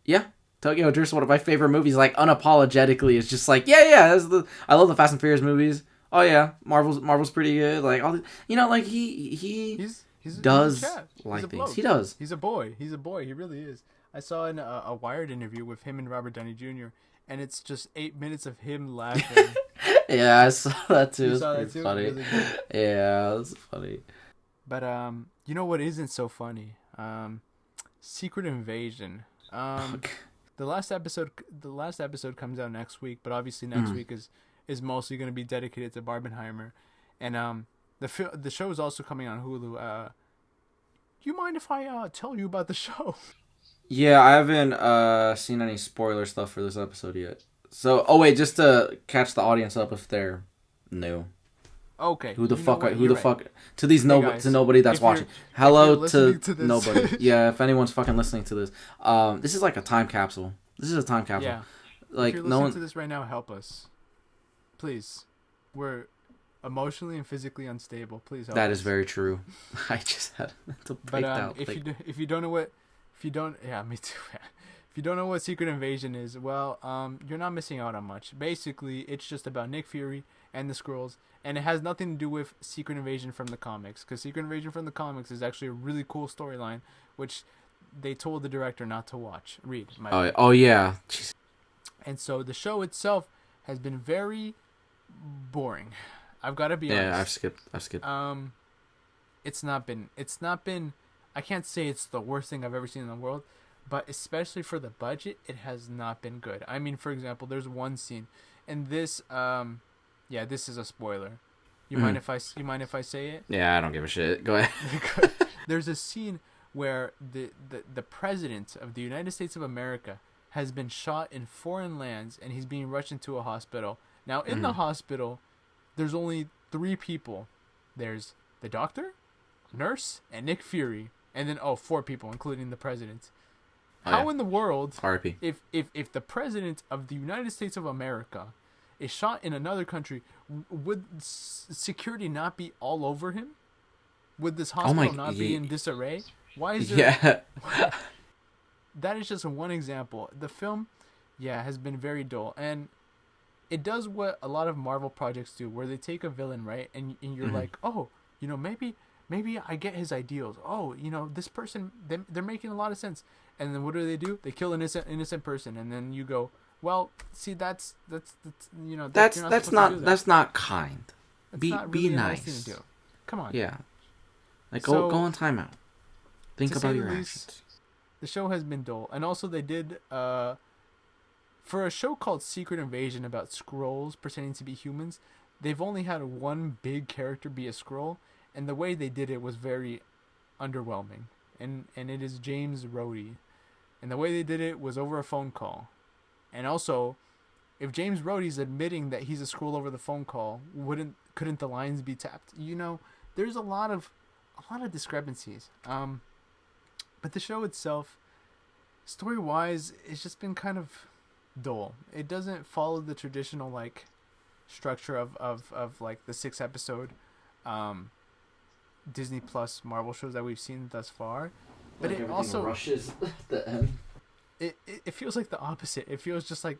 yeah, Tokyo Drift is one of my favorite movies. Unapologetically, it's just yeah. I love the Fast and Furious movies. Oh yeah, Marvel's pretty good. He does things. He does. He's a boy. He really is. I saw in a Wired interview with him and Robert Downey Jr. and it's just 8 minutes of him laughing. Yeah, I saw that too. It was pretty funny. Really yeah, it was funny. But you know what isn't so funny? Secret Invasion. The last episode comes out next week, but obviously next week is mostly going to be dedicated to Barbenheimer, and the show is also coming on Hulu. Do you mind if I tell you about the show? Yeah, I haven't seen any spoiler stuff for this episode yet. So, just to catch the audience up if they're new. Okay. Who the fuck to these to nobody that's watching. Hello to nobody. Yeah, if anyone's fucking listening to this. This is a time capsule. Yeah. If you're listening to this right now, help us. Please. We're emotionally and physically unstable. Please help us. That is very true. I just had to break out. If you don't know what yeah, me too. If you don't know what Secret Invasion is, well, you're not missing out on much. Basically, it's just about Nick Fury and the Skrulls, and it has nothing to do with Secret Invasion from the comics, because Secret Invasion from the comics is actually a really cool storyline, which they told the director not to read. Oh yeah. Jeez. And so the show itself has been very boring. I've got to be honest. Yeah, I've skipped. It's not been. I can't say it's the worst thing I've ever seen in the world, but especially for the budget, it has not been good. I mean, for example, there's one scene, and this, this is a spoiler. You mind if I say it? Yeah, I don't give a shit. Go ahead. There's a scene where the president of the United States of America has been shot in foreign lands, and he's being rushed into a hospital. Now, in the hospital, there's only 3 people. There's the doctor, nurse, and Nick Fury. And then, 4 people, including the president. How in the world, RIP. if the president of the United States of America is shot in another country, would security not be all over him? Would this hospital not be in disarray? Why is there... Yeah. That is just one example. The film, has been very dull. And it does what a lot of Marvel projects do, where they take a villain, right? And you're like, maybe I get his ideals. This person, they're making a lot of sense. And then what do? They kill an innocent person, and then you go, well, see, that's not kind. Be nice. Nice thing to do. Come on. Yeah. Go on timeout. Think about your actions. The show has been dull, and also they did for a show called Secret Invasion about Skrulls pretending to be humans. They've only had one big character be a Skrull, and the way they did it was very underwhelming. And it is James Rhodey. And the way they did it was over a phone call. And also, If James Rhodey's admitting that he's a Skrull over the phone call, couldn't the lines be tapped? There's a lot of discrepancies. But the show itself, story-wise, it's just been kind of dull. It doesn't follow the traditional like structure of like the 6-episode Disney Plus Marvel shows that we've seen thus far. But like it also rushes at the end. It feels like the opposite. It feels just like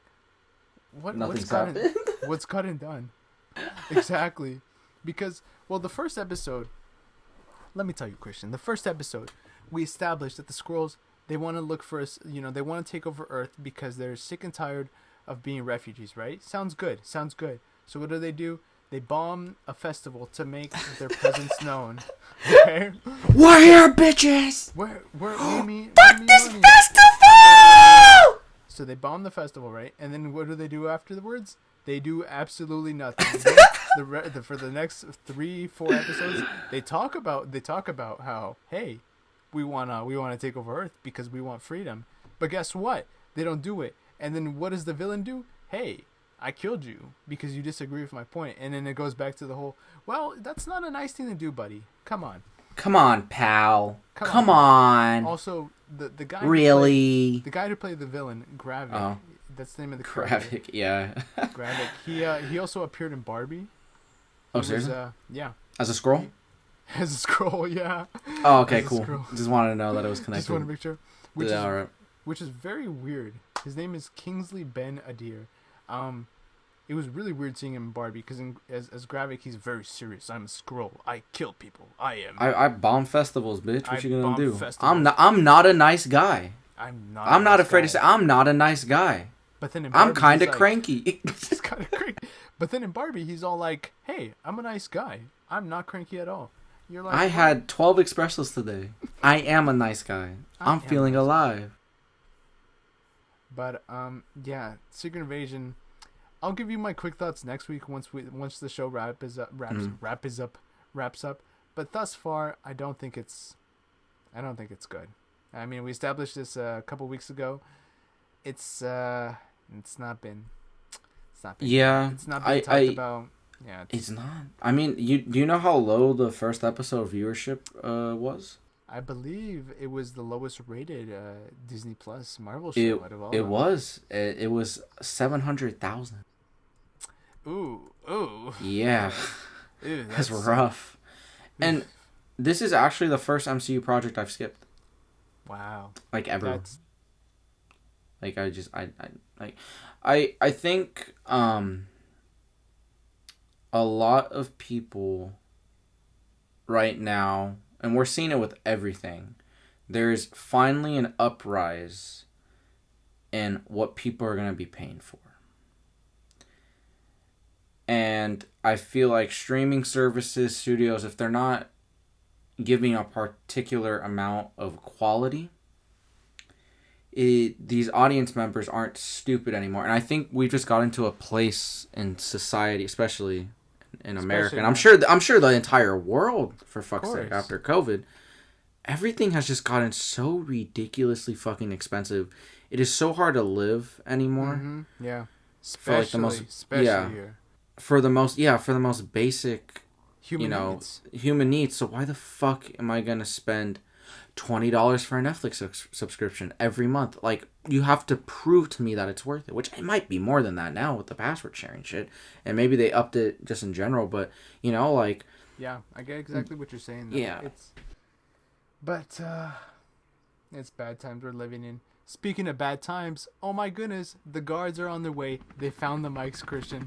what's gotten done. Exactly. Because the first episode, let me tell you, Christian, the first episode we established that the Skrulls, they want to look for us, they want to take over Earth because they're sick and tired of being refugees, right? Sounds good. So what do? They bomb a festival to make their presence known. Okay? We're here, bitches! We're Fuck this festival! So they bomb the festival, right? And then what do they do afterwards? They do absolutely nothing. For the next 3-4 episodes, they talk about how, hey, we wanna take over Earth because we want freedom. But guess what? They don't do it. And then what does the villain do? Hey, I killed you because you disagree with my point. And then it goes back to the whole, well, that's not a nice thing to do, buddy. Come on, pal. Come on. Also, the guy really the guy who played the villain, Gravik. Oh. That's the name of the Gravik, yeah. Gravik. He also appeared in Barbie. Seriously? Yeah. As a Skrull? As a Skrull, yeah. Oh, okay, cool. Just wanted to know that it was connected. Just wanted to make sure. Right. Which is very weird. His name is Kingsley Ben Adir. It was really weird seeing him in Barbie because as Gravik, he's very serious. I'm a Skrull. I kill people. I bomb festivals, bitch. What you gonna do? Festivals. I'm not a nice guy. I'm not afraid to say I'm not a nice guy. But then in Barbie, I'm kind of cranky. He's kind of cranky. But then in Barbie, he's all like, "Hey, I'm a nice guy. I'm not cranky at all." You're like, I had 12 espressos today. I am a nice guy. I'm feeling alive. But yeah, Secret Invasion. I'll give you my quick thoughts next week once the show wraps up. But thus far, I don't think it's good. I mean, we established this a couple weeks ago. It's not been. Yeah. It's not been talked about. Yeah. It's not. I mean, do you know how low the first episode viewership was? I believe it was the lowest rated Disney Plus Marvel show out of all. It was 700,000. Ooh. Yeah. Ew, that's rough. And this is actually the first MCU project I've skipped. Wow. Like ever. Like I think a lot of people right now, and we're seeing it with everything, there's finally an uprise in what people are going to be paying for. And I feel like streaming services, studios, if they're not giving a particular amount of quality, these audience members aren't stupid anymore. And I think we just got into a place in society, especially in America, and I'm sure the entire world, for fuck's sake, after COVID, everything has just gotten so ridiculously fucking expensive. It is so hard to live anymore. Mm-hmm. Yeah, especially here. For the most basic human needs. So why the fuck am I gonna spend $20 for a Netflix subscription every month? Like, you have to prove to me that it's worth it, which it might be more than that now with the password sharing shit, and maybe they upped it just in general, but like, yeah, I get exactly what you're saying though. Yeah, it's bad times we're living in. Speaking of bad times, oh my goodness, the guards are on their way. They found the mics, Christian.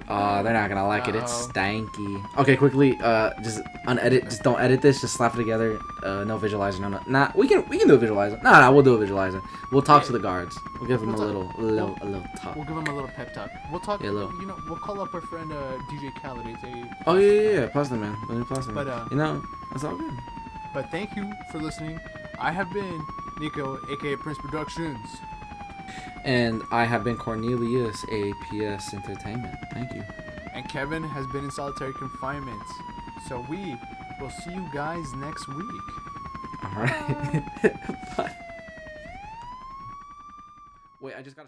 They're not gonna like it. It's stanky. Okay, quickly, just unedit. Just don't edit this. Just slap it together. No visualizer. No. Nah, we can do a visualizer. Nah, we'll do a visualizer. We'll talk to the guards. We'll give them a little talk. We'll give them a little pep talk. We'll talk. Yeah, we'll call up our friend DJ Khaled. Yeah. Plastic man. Plastic man. But that's all good. But thank you for listening. I have been Neco, aka Prince Productions. And I have been Cornelius, APS Entertainment. Thank you. And Kevin has been in solitary confinement. So we will see you guys next week. All right. Bye. Wait, I just got to...